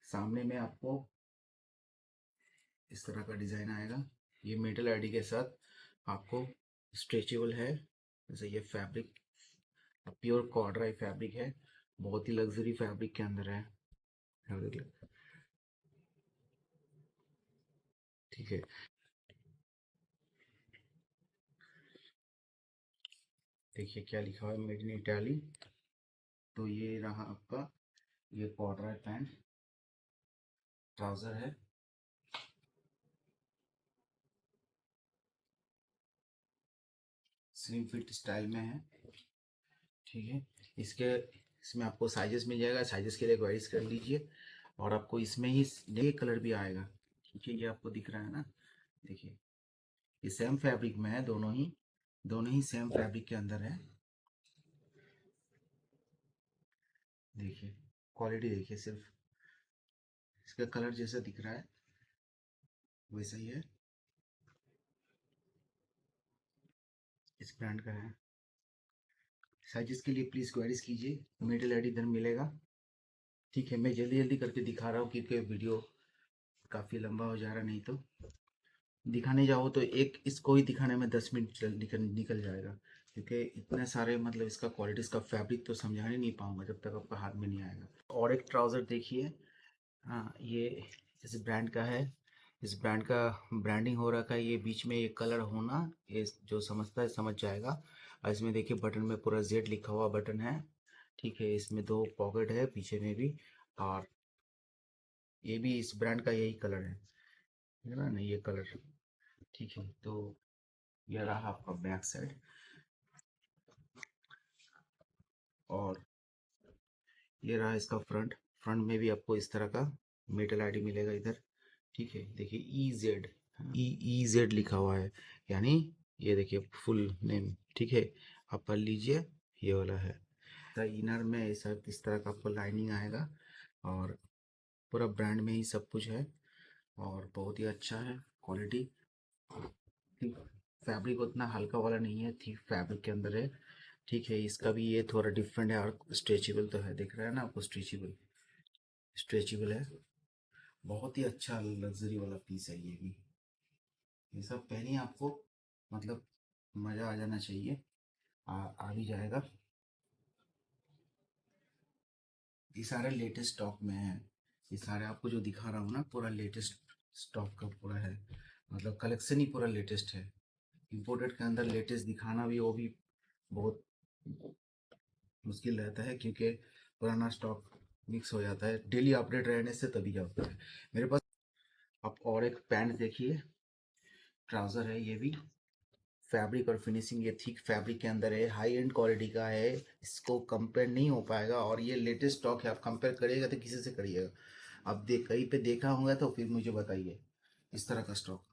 सामने में आपको इस तरह का डिज़ाइन आएगा। ये मेटल आईडी के साथ आपको स्ट्रेचेबल है, जैसे ये फैब्रिक प्योर कॉर्डराई फैब्रिक है, बहुत ही लग्जरी फैब्रिक के अंदर है। ठीक है, देखिए क्या लिखा हुआ है, मेड इन इटाली। तो ये रहा आपका, ये कॉर्डराई पैंट, ट्राउजर है, स्लिम फिट स्टाइल में है। ठीक है, इसके इसमें आपको साइजेस मिल जाएगा, साइजेस के लिए क्वेरीज कर लीजिए। और आपको इसमें ही ये कलर भी आएगा। ठीक है, ये आपको दिख रहा है ना, देखिए ये सेम फैब्रिक में है, दोनों ही सेम फैब्रिक के अंदर है। देखिए क्वालिटी देखिए, सिर्फ इसका कलर जैसा दिख रहा है वैसा ही है, इस ब्रांड का है। साइजेस के लिए प्लीज़ क्वेरीज कीजिए, मेटल आईडी इधर मिलेगा। ठीक है, मैं जल्दी जल्दी करके दिखा रहा हूँ, क्योंकि वीडियो काफ़ी लंबा हो जा रहा, नहीं तो दिखाने जाओ तो एक इसको ही दिखाने में 10 मिनट निकल जाएगा, क्योंकि इतने सारे, मतलब इसका क्वालिटी, इसका फैब्रिक तो समझा ही नहीं पाऊंगा जब तक आपका हाथ में नहीं आएगा। और एक ट्राउज़र देखिए, हाँ ये इस ब्रांड का है, इस ब्रांड का ब्रांडिंग हो रखा है। ये बीच में ये कलर होना, ये जो समझता है समझ जाएगा। और इसमें देखिए बटन में पूरा जेड लिखा हुआ बटन है। ठीक है, इसमें 2 पॉकेट है पीछे में भी, और ये भी इस ब्रांड का यही कलर है ना, नहीं ये कलर। ठीक है, तो ये रहा आपका बैक साइड, और ये रहा इसका फ्रंट। फ्रंट में भी आपको इस तरह का मेटल आईडी मिलेगा इधर। ठीक है, देखिए ई जेड लिखा हुआ है, यानी ये देखिए फुल नेम। ठीक है, आप पढ़ लीजिए, ये वाला है। तो इनर में ऐसा इस तरह का आपको लाइनिंग आएगा, और पूरा ब्रांड में ही सब कुछ है, और बहुत ही अच्छा है क्वालिटी। फैब्रिक उतना हल्का वाला नहीं है, थिक फैब्रिक के अंदर है। ठीक है, इसका भी ये थोड़ा डिफरेंट है, और स्ट्रेचेबल तो है, दिख रहा है ना आपको, स्ट्रेचेबल स्ट्रेचेबल है। बहुत ही अच्छा लग्जरी वाला पीस है ये भी। ये सब पहले ही आपको, मतलब मज़ा आ जाना चाहिए, आ भी जाएगा। ये सारे लेटेस्ट स्टॉक में है, ये सारे आपको जो दिखा रहा हूँ ना, पूरा लेटेस्ट स्टॉक का पूरा है, मतलब कलेक्शन ही पूरा लेटेस्ट है। इंपोर्टेड के अंदर लेटेस्ट दिखाना भी, वो भी बहुत मुश्किल रहता है क्योंकि पुराना स्टॉक मिक्स हो जाता है, डेली अपडेट रहने से तभी जाता है मेरे पास। आप और एक पैंट देखिए, ट्राउज़र है ये भी, फैब्रिक और फिनिशिंग ये थिक फैब्रिक के अंदर है, हाई एंड क्वालिटी का है, इसको कंपेयर नहीं हो पाएगा। और ये लेटेस्ट स्टॉक है, आप कंपेयर करिएगा तो किसी से करिएगा। आप कहीं पे देखा होगा तो फिर मुझे बताइए। इस तरह का स्टॉक,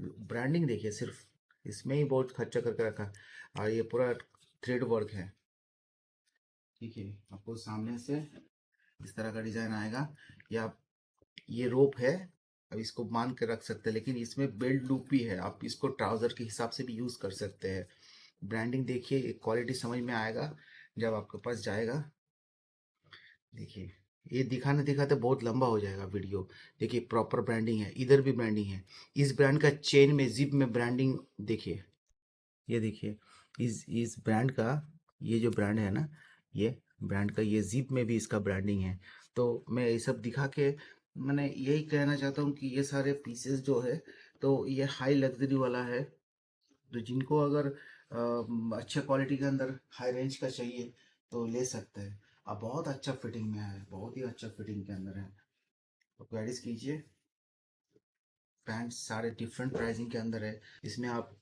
ब्रांडिंग देखिए सिर्फ, इसमें ही बहुत खर्चा करके रखा है। और ये पूरा थ्रेड वर्क है, ठीक है। आपको सामने से इस तरह का डिजाइन आएगा। या ये रोप है, अब इसको मान के रख सकते हैं, लेकिन इसमें बेल्ट लूप भी है, आप इसको ट्राउजर के हिसाब से भी यूज कर सकते हैं। ब्रांडिंग देखिए, क्वालिटी समझ में आएगा जब आपके पास जाएगा। देखिए, ये दिखाने दिखाते बहुत लंबा हो जाएगा वीडियो। देखिए प्रॉपर ब्रांडिंग है, इधर भी ब्रांडिंग है। इस ब्रांड का चेन में, जिप में ब्रांडिंग देखिए, ये देखिए, इस ब्रांड का, ये जो ब्रांड है ना, ये ब्रांड का ये जिप में भी इसका ब्रांडिंग है। तो मैं ये सब दिखा के मैंने यही कहना चाहता हूँ कि ये सारे पीसेस जो है, तो ये हाई लग्जरी वाला है। तो जिनको अगर अच्छे क्वालिटी के अंदर हाई रेंज का चाहिए तो ले सकते हैं। अब बहुत अच्छा फिटिंग में है, बहुत ही अच्छा फिटिंग के अंदर है, तो क्वेरीज कीजिए। पैंट सारे डिफरेंट प्राइसिंग के अंदर है। इसमें आप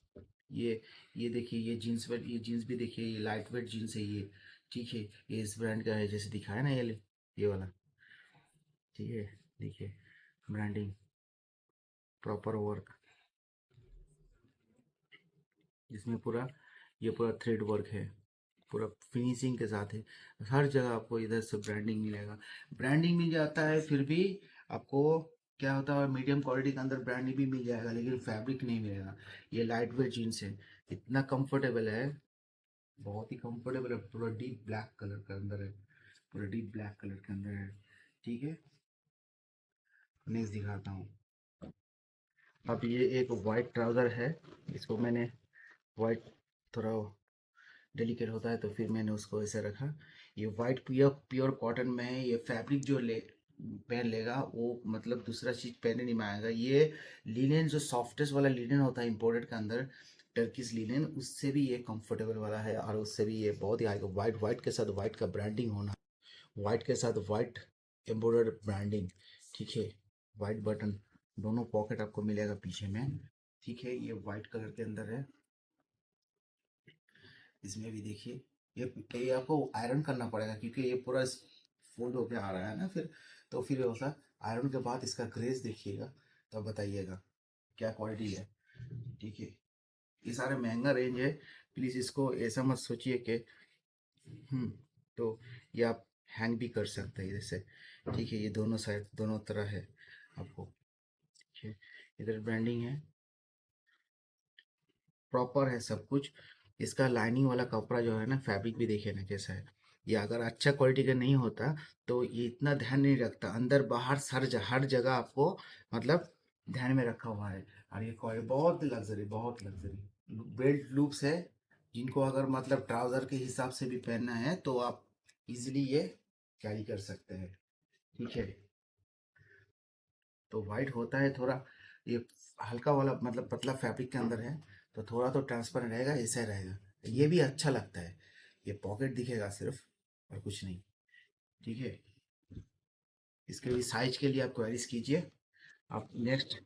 ये ये देखिए, ये जीन्स, वेट, ये जीन्स भी देखिए, ये लाइट वेट जीन्स है ये, ठीक है। ये इस ब्रांड का है, जैसे दिखाया ना ये वाला, ठीक है। देखिए ब्रांडिंग, प्रॉपर वर्क, इसमें पूरा, ये पूरा थ्रेड वर्क है, पूरा फिनिशिंग के साथ है। हर जगह आपको इधर से ब्रांडिंग मिलेगा। ब्रांडिंग मिल जाता है, फिर भी आपको क्या होता है, मीडियम क्वालिटी के अंदर ब्रांडिंग भी मिल जाएगा, लेकिन फैब्रिक नहीं मिलेगा। ये लाइट वेट जीन्स है, इतना कंफर्टेबल है, बहुत ही कंफर्टेबल है, पूरा डीप ब्लैक कलर के अंदर है, पूरा डीप ब्लैक कलर के अंदर है, ठीक है। नेक्स्ट दिखाता हूँ। अब ये एक वाइट ट्राउज़र है, इसको मैंने वाइट, थोड़ा डेलिकेट होता है तो फिर मैंने उसको ऐसे रखा। ये वाइट प्योर प्योर कॉटन में है। ये फैब्रिक जो ले पहन लेगा वो मतलब दूसरा चीज़ पहनने नहीं में आएगा। ये लिनेन, जो सॉफ्टेस्ट वाला लिनेन होता है इम्पोर्टेड के अंदर, टर्किश लिनेन, उससे भी ये कंफर्टेबल वाला है, और उससे भी ये बहुत ही आएगा। वाइट, वाइट के साथ वाइट का ब्रांडिंग होना, वाइट के साथ वाइट एम्ब्रॉयडर्ड ब्रांडिंग, ठीक है। वाइट बटन, दोनों पॉकेट आपको मिलेगा पीछे में, ठीक है। ये वाइट कलर के अंदर है। इसमें भी देखिए, ये आपको आयरन करना पड़ेगा क्योंकि ये पूरा फोल्ड होके आ रहा है ना, फिर तो फिर होता आयरन के बाद इसका ग्रेस देखिएगा, तो बताइएगा क्या क्वालिटी है, ठीक है। ये सारे महंगा रेंज है, प्लीज़ इसको ऐसा मत सोचिए कि हम्म, तो ये आप हैंग भी कर सकते हैं जैसे, ठीक है। ये दोनों साइड, दोनों तरह है आपको, ठीक है। इधर ब्रांडिंग है, प्रॉपर है सब कुछ। इसका लाइनिंग वाला कपड़ा जो है ना, फैब्रिक भी देखिए ना कैसा है। ये अगर अच्छा क्वालिटी का नहीं होता तो ये इतना ध्यान नहीं रखता, अंदर बाहर हर जगह आपको मतलब ध्यान में रखा हुआ है। और ये क्वालिटी बहुत लग्जरी, बहुत लग्जरी बेल्ट लूप्स है। जिनको अगर मतलब ट्राउजर के हिसाब से भी पहनना है तो आप इजीली ये कैरी कर सकते हैं, ठीक है। तो वाइट होता है थोड़ा, ये हल्का वाला मतलब पतला फैब्रिक के अंदर है, तो थोड़ा तो ट्रांसपेरेंट रहेगा, ऐसा रहेगा। ये भी अच्छा लगता है, ये पॉकेट दिखेगा सिर्फ और कुछ नहीं, ठीक है। इसके लिए साइज के लिए आप क्वेरीज कीजिए। आप नेक्स्ट,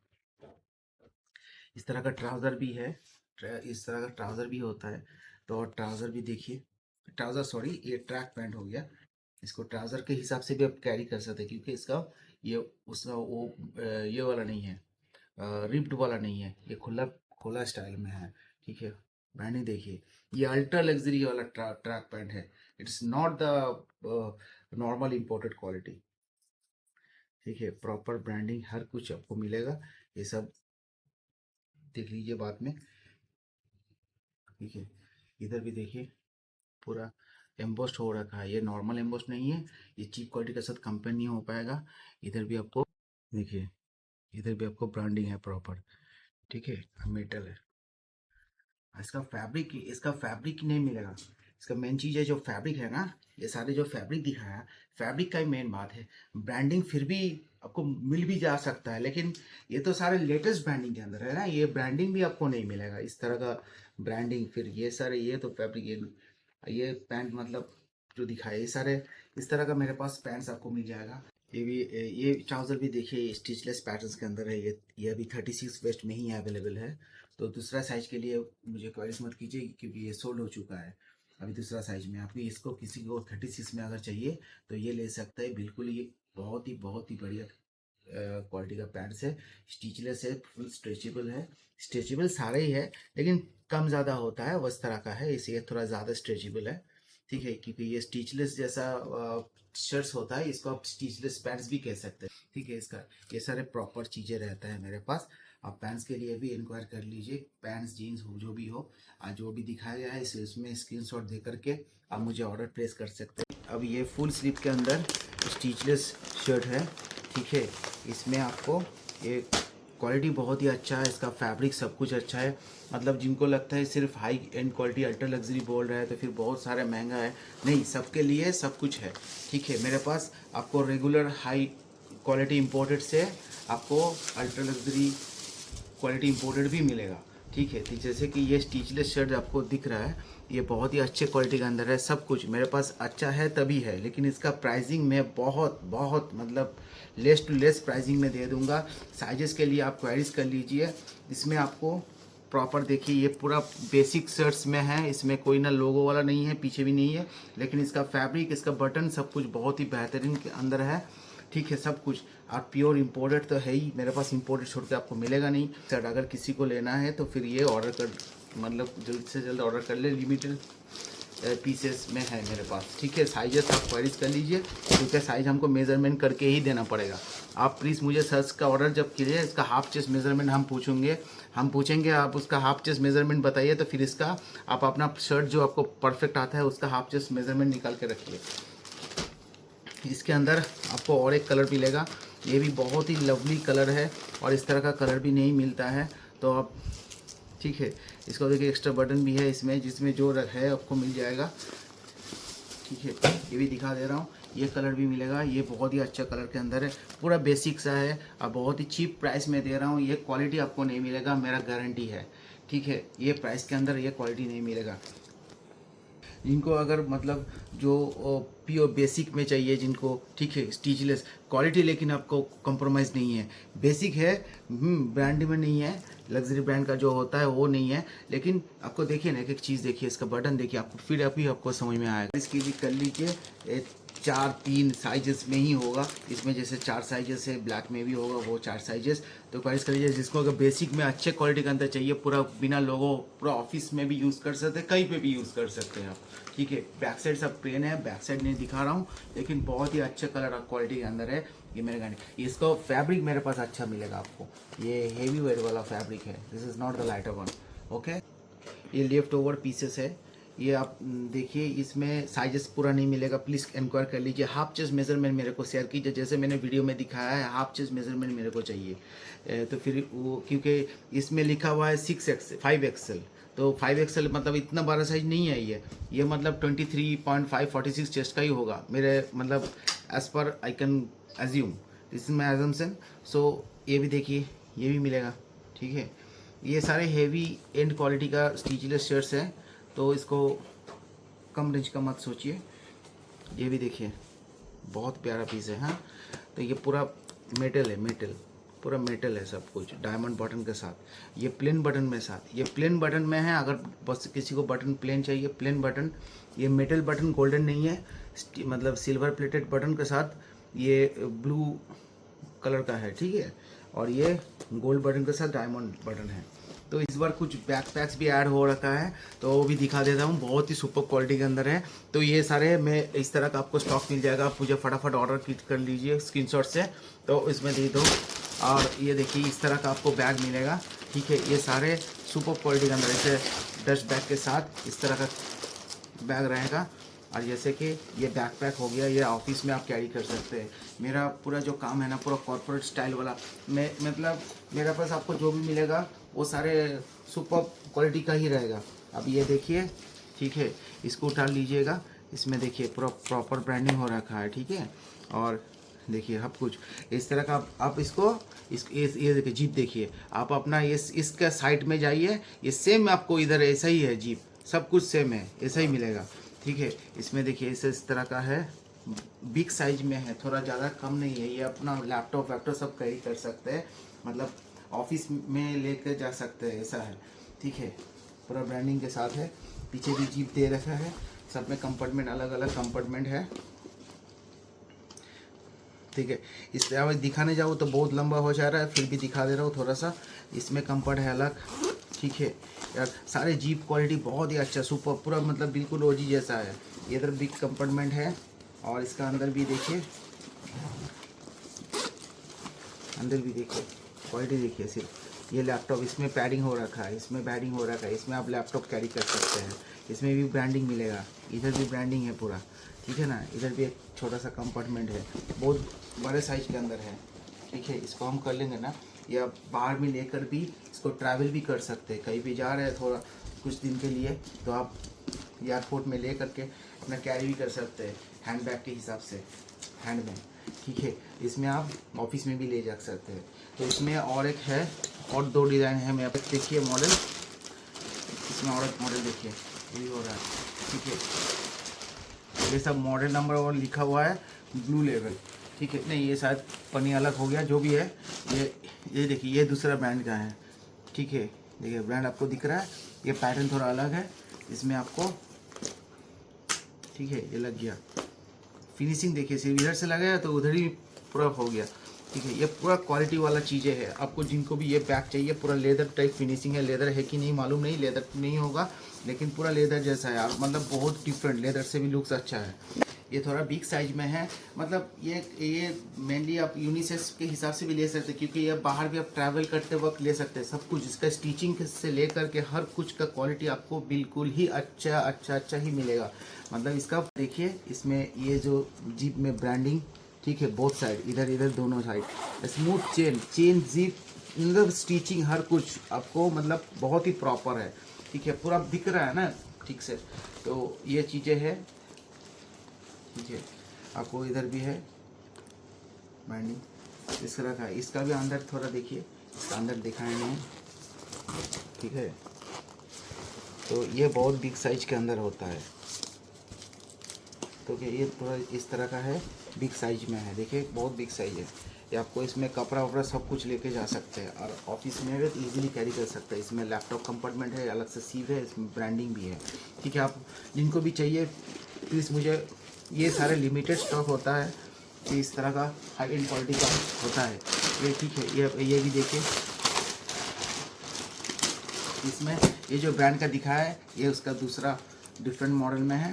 इस तरह का ट्राउज़र भी है, इस तरह का ट्राउज़र भी होता है। तो ट्राउज़र भी देखिए, ट्राउज़र सॉरी, ये ट्रैक पैंट हो गया। इसको ट्राउज़र के हिसाब से भी आप कैरी कर सकते हैं क्योंकि इसका ये उसका वो ये वाला नहीं है, रिप्ड वाला नहीं है, ये खुला खुला स्टाइल में है, ठीक है। ब्रांडिंग देखिए, ये अल्ट्रा लग्जरी वाला ट्रैक पैंट है, it's not the normal imported quality, ठीक है। प्रॉपर ब्रांडिंग हर कुछ आपको मिलेगा, ये सब देख लीजिए बाद में, ठीक है। इधर भी देखिए, पूरा एम्बोस्ड हो रखा है, ये नॉर्मल एम्बोस्ड नहीं है, ये चीप क्वालिटी के साथ कंपेयर नहीं हो पाएगा। इधर भी आपको देखिए, इधर भी आपको ब्रांडिंग है प्रॉपर, ठीक है। मेटल है, इसका फैब्रिक नहीं मिलेगा। इसका मेन चीज़ है जो फैब्रिक है ना, ये सारे जो फैब्रिक दिखाया, फैब्रिक का ही मेन बात है। ब्रांडिंग फिर भी आपको मिल भी जा सकता है, लेकिन ये तो सारे लेटेस्ट ब्रांडिंग के अंदर है ना, ये ब्रांडिंग भी आपको नहीं मिलेगा इस तरह का ब्रांडिंग। फिर ये सारे, ये तो फैब्रिक, ये ये पैंट मतलब जो दिखाए ये सारे इस तरह का मेरे पास पैंट्स आपको मिल जाएगा। ये भी ये ट्राउज़र भी देखिए स्टिचलेस पैटर्न्स के अंदर है। ये अभी 36 वेस्ट में ही अवेलेबल है। तो दूसरा साइज़ के लिए मुझे क्वेरीज मत कीजिए क्योंकि ये सोल्ड हो चुका है। अभी दूसरा साइज़ में आपको इसको किसी को 36 में अगर चाहिए तो ये ले सकता है। बिल्कुल ये बहुत ही बढ़िया क्वालिटी का पैंट्स है। स्टिचलेस है, फुल स्ट्रेचेबल है। स्ट्रेचेबल सारे ही है लेकिन कम ज़्यादा होता है उस तरह का है, इसलिए थोड़ा ज़्यादा स्ट्रेचेबल है। ठीक है, क्योंकि ये स्टिचलेस जैसा शर्ट्स होता है, इसको आप स्टिचलेस पैंट्स भी कह सकते हैं। ठीक है, इसका ये सारे प्रॉपर चीज़ें रहता है मेरे पास। आप पैंट्स के लिए भी इंक्वायर कर लीजिए, पैंट्स जीन्स हो जो भी हो, जो भी दिखाया गया है इसमें स्क्रीनशॉट दे करके आप मुझे ऑर्डर प्लेस कर सकते हैं। अब ये फुल स्लीव के अंदर स्टिचलेस शर्ट है। ठीक है, इसमें आपको ये क्वालिटी बहुत ही अच्छा है, इसका फैब्रिक सब कुछ अच्छा है। मतलब जिनको लगता है सिर्फ high and quality ultra luxury बोल रहा है तो फिर बहुत सारा महंगा है, नहीं, सबके लिए सब कुछ है। ठीक है, मेरे पास आपको रेगुलर हाई क्वालिटी इम्पोर्टेड से आपको अल्ट्रा लग्जरी क्वालिटी इम्पोर्टेड भी मिलेगा। ठीक है, तो जैसे कि ये स्टिचलेस शर्ट आपको दिख रहा है, ये बहुत ही अच्छे क्वालिटी के अंदर है। सब कुछ मेरे पास अच्छा है तभी है, लेकिन इसका प्राइसिंग मैं बहुत मतलब लेस टू लेस प्राइसिंग में दे दूंगा। साइजेस के लिए आप क्वेरीज कर लीजिए। इसमें आपको प्रॉपर देखिए ये पूरा बेसिक शर्ट्स में है, इसमें कोई ना लोगो वाला नहीं है, पीछे भी नहीं है, लेकिन इसका फैब्रिक, इसका बटन सब कुछ बहुत ही बेहतरीन के अंदर है। ठीक है, सब कुछ और प्योर इम्पोर्टेड तो है ही, मेरे पास इम्पोर्टेड छोड़ के आपको मिलेगा नहीं। सर अगर किसी को लेना है तो फिर ये ऑर्डर कर, मतलब जल्द से जल्द ऑर्डर कर ले, लिमिटेड पीसेस में है मेरे पास। ठीक है, साइजेस आप क्वेरीज कर लीजिए क्योंकि साइज हमको मेजरमेंट करके ही देना पड़ेगा। आप प्लीज़ मुझे सर्च का ऑर्डर जब कीजिए, इसका हाफ चेस्ट मेजरमेंट हम पूछेंगे, आप उसका हाफ चेस्ट मेजरमेंट बताइए तो फिर इसका आप अपना शर्ट जो आपको परफेक्ट आता है उसका हाफ चेस्ट मेजरमेंट निकाल के रखिए। इसके अंदर आपको और एक कलर मिलेगा, ये भी बहुत ही लवली कलर है और इस तरह का कलर भी नहीं मिलता है तो आप, ठीक है, इसको देखिए एक्स्ट्रा बटन भी है इसमें, जिसमें जो है आपको मिल जाएगा। ठीक है, ये भी दिखा दे रहा हूँ, ये कलर भी मिलेगा, ये बहुत ही अच्छा कलर के अंदर है, पूरा बेसिक सा है और बहुत ही चीप प्राइस में दे रहा हूँ। ये क्वालिटी आपको नहीं मिलेगा, मेरा गारंटी है। ठीक है, ये प्राइस के अंदर ये क्वालिटी नहीं मिलेगा। जिनको अगर मतलब जो प्योर बेसिक में चाहिए जिनको, ठीक है, स्टिचलेस क्वालिटी, लेकिन आपको कॉम्प्रोमाइज़ नहीं है, बेसिक है, ब्रांड में नहीं है, लग्जरी ब्रांड का जो होता है वो नहीं है, लेकिन आपको देखिए ना, एक एक चीज़ देखिए, इसका बटन देखिए, आपको फिर अभी आपको समझ में आएगा। इसकी भी कर लीजिए, 4-3 साइजेस में ही होगा, इसमें जैसे 4 साइजेस है, ब्लैक में भी होगा वो 4 साइजेस। तो क्वाइस कर लीजिए, जिसको अगर बेसिक में अच्छे क्वालिटी का अंदर चाहिए, पूरा बिना लोगो, पूरा ऑफिस में भी यूज़ कर सकते हैं, कहीं पे भी यूज़ कर सकते हैं आप। ठीक है, बैक साइड सब प्लेन है, बैक साइड नहीं दिखा रहा हूँ, लेकिन बहुत ही अच्छे कलर और क्वालिटी के अंदर है ये मेरे गाड़ी। इसको फैब्रिक मेरे पास अच्छा मिलेगा आपको, ये हेवी वेट वाला फैब्रिक है, this is not the lighter one. Okay, ये लेफ्ट ओवर पीसेस है, ये आप देखिए, इसमें साइजेस पूरा नहीं मिलेगा, प्लीज़ इंक्वायर कर लीजिए। हाफ चेस्ट मेजरमेंट मेरे को शेयर कीजिए, जैसे मैंने वीडियो में दिखाया है, हाफ चेस्ट मेजरमेंट मेरे को चाहिए। तो फिर वो, क्योंकि इसमें लिखा हुआ है 5XL, तो 5XL मतलब इतना बड़ा साइज नहीं है ये मतलब 23.5-46 चेस्ट का ही होगा मेरे, मतलब as per I can assume, this is my assumption. So ये भी देखिए, ये भी मिलेगा। ठीक है, ये सारे हेवी एंड क्वालिटी का स्टिचलेस शर्ट्स हैं, तो इसको कम रेंज का मत सोचिए। ये भी देखिए, बहुत प्यारा पीस है। हाँ, तो ये पूरा मेटल है, पूरा मेटल है सब कुछ, डायमंड बटन के साथ, ये प्लेन बटन में साथ, ये प्लेन बटन में है। अगर बस किसी को बटन प्लेन चाहिए, प्लेन बटन, ये मेटल बटन, गोल्डन नहीं है, मतलब सिल्वर प्लेटेड बटन के साथ, ये ब्लू कलर का है। ठीक है, और ये गोल्ड बटन के साथ डायमंड बटन है। तो इस बार कुछ बैकपैक्स भी ऐड हो रखा है, तो वो भी दिखा देता हूँ, बहुत ही सुपर क्वालिटी के अंदर है। तो ये सारे मैं इस तरह का आपको स्टॉक मिल जाएगा, आप मुझे फटाफट ऑर्डर कर लीजिए स्क्रीनशॉट से, तो इसमें दे दो। और ये देखिए, इस तरह का आपको बैग मिलेगा। ठीक है, ये सारे सुपर क्वालिटी के अंदर, ऐसे डस्ट बैग के साथ इस तरह का बैग रहेगा। और जैसे कि ये बैकपैक हो गया, ये ऑफिस में आप कैरी कर सकते हैं। मेरा पूरा जो काम है ना, पूरा कॉर्पोरेट स्टाइल वाला, मैं मतलब मेरे पास आपको जो भी मिलेगा वो सारे सुपर क्वालिटी का ही रहेगा। अब ये देखिए, ठीक है, इसको उठा लीजिएगा, इसमें देखिए पूरा प्रॉपर ब्रांडिंग हो रखा है। ठीक है, और देखिए सब कुछ इस तरह का, आप इसको ये देखिए, जीप देखिए, आप अपना ये इसका साइड में जाइए, ये सेम आपको इधर ऐसा ही है, जीप सब कुछ सेम है, ऐसा ही मिलेगा। ठीक है। इसमें देखिए इस तरह का है, बिग साइज में है, थोड़ा ज़्यादा कम नहीं है। ये अपना लैपटॉप वैपटॉप सब कैरी कर सकते हैं, मतलब ऑफिस में लेकर जा सकते हैं, ऐसा है। ठीक है, पूरा ब्रांडिंग के साथ है। पीछे भी जीप दे रखा है, सब में कंपार्टमेंट, अलग अलग कंपार्टमेंट है। ठीक है, इस तरह दिखाने जाओ तो बहुत लंबा हो जा रहा है, फिर भी दिखा दे रहा हूँ थोड़ा सा। इसमें कंफर्ट है अलग। ठीक है यार, सारे जीप क्वालिटी बहुत ही अच्छा, सुपर, पूरा मतलब बिल्कुल ओजी जैसा है। इधर बिग कंपार्टमेंट है, और इसका अंदर भी देखिए, अंदर भी देखिए क्वालिटी देखिए। सिर्फ ये लैपटॉप, इसमें पैडिंग हो रखा है, इसमें पैडिंग हो रखा है, इसमें आप लैपटॉप कैरी कर सकते हैं। इसमें भी ब्रांडिंग मिलेगा, इधर भी ब्रांडिंग है पूरा। ठीक है ना, इधर भी एक छोटा सा कंपार्टमेंट है, बहुत बड़े साइज के अंदर है। ठीक है, इसको हम कर लेंगे ना, या बाहर में लेकर भी इसको ट्रैवल भी कर सकते हैं। कहीं भी जा रहे हैं थोड़ा कुछ दिन के लिए, तो आप एयरपोर्ट में ले करके अपना कैरी भी कर सकते हैं, हैंड बैग के हिसाब से, हैंड में। ठीक है, इसमें आप ऑफिस में भी ले जा सकते हैं। तो इसमें और एक है, और 2 डिज़ाइन है मेरे पास। देखिए मॉडल, इसमें और एक मॉडल देखिए, ये भी हो रहा है। ठीक है, ये सब मॉडल नंबर और लिखा हुआ है, ब्लू लेवल। ठीक है, नहीं ये शायद पन्नी अलग हो गया, जो भी है। ये देखिए, ये दूसरा ब्रांड का है। ठीक है, देखिए ब्रांड आपको दिख रहा है, ये पैटर्न थोड़ा अलग है इसमें आपको। ठीक है, ये लग गया। फिनिशिंग देखिए, सिर्फ इधर से लगाया तो उधर ही पूरा हो गया। ठीक है, ये पूरा क्वालिटी वाला चीज़ें है। आपको जिनको भी ये बैग चाहिए, पूरा लेदर टाइप फिनिशिंग है। लेदर है कि नहीं मालूम नहीं, लेदर नहीं होगा, लेकिन पूरा लेदर जैसा है यार, मतलब बहुत डिफरेंट, लेदर से भी लुक्स अच्छा है। ये थोड़ा बिग साइज में है, मतलब ये मेनली आप यूनिसेक्स के हिसाब से भी ले सकते हैं, क्योंकि ये बाहर भी आप ट्रैवल करते वक्त ले सकते हैं। सब कुछ इसका स्टिचिंग से लेकर के हर कुछ का क्वालिटी आपको बिल्कुल ही अच्छा ही मिलेगा। मतलब इसका देखिए, इसमें ये जो जीप में ब्रांडिंग, ठीक है, बोथ साइड, इधर इधर दोनों साइड, स्मूथ चेन जीप, मतलब स्टिचिंग हर कुछ आपको मतलब बहुत ही प्रॉपर है। ठीक है, पूरा दिख रहा है ना ठीक से। तो ये चीज़ें है। ठीक है, आपको इधर भी है बाइंडिंग इस तरह का। इसका भी अंदर थोड़ा देखिए, इसका अंदर दिखाए नहीं। ठीक है, तो ये बहुत बिग साइज के अंदर होता है। तो ये थोड़ा इस तरह का है, बिग साइज में है। देखिए बहुत बिग साइज है ये। आपको इसमें कपड़ा वपड़ा सब कुछ लेके जा सकते हैं, और ऑफिस में भी इजीली कैरी कर सकते हैं। इसमें लैपटॉप कंपार्टमेंट है, अलग से सीव है, इसमें ब्रांडिंग भी है। ठीक है, आप जिनको भी चाहिए प्लीज़ मुझे, ये सारे लिमिटेड स्टॉक होता है, ये इस तरह का हाई एंड क्वालिटी का होता है ये। ठीक है, ये भी देखिए, इसमें ये जो ब्रांड का दिखा है, ये उसका दूसरा डिफरेंट मॉडल में है,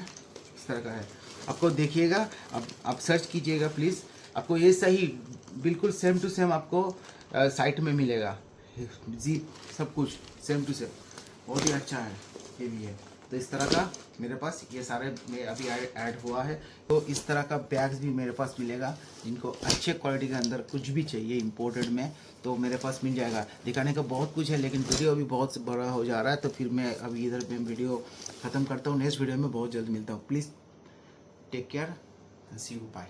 इस तरह का है। आपको देखिएगा, अब आप सर्च कीजिएगा प्लीज़, आपको ये सही बिल्कुल सेम टू सेम आपको साइट में मिलेगा। जी, सब कुछ सेम टू सेम, बहुत ही अच्छा है। ये भी है, तो इस तरह का मेरे पास ये सारे में अभी ऐड हुआ है। तो इस तरह का बैग्स भी मेरे पास मिलेगा, जिनको अच्छे क्वालिटी के अंदर कुछ भी चाहिए इम्पोर्टेड में, तो मेरे पास मिल जाएगा। दिखाने का बहुत कुछ है, लेकिन वीडियो अभी बहुत बड़ा हो जा रहा है, तो फिर मैं अभी इधर पे वीडियो ख़त्म करता हूँ। नेक्स्ट वीडियो में बहुत जल्द मिलता हूँ। Please take care, see you, bye.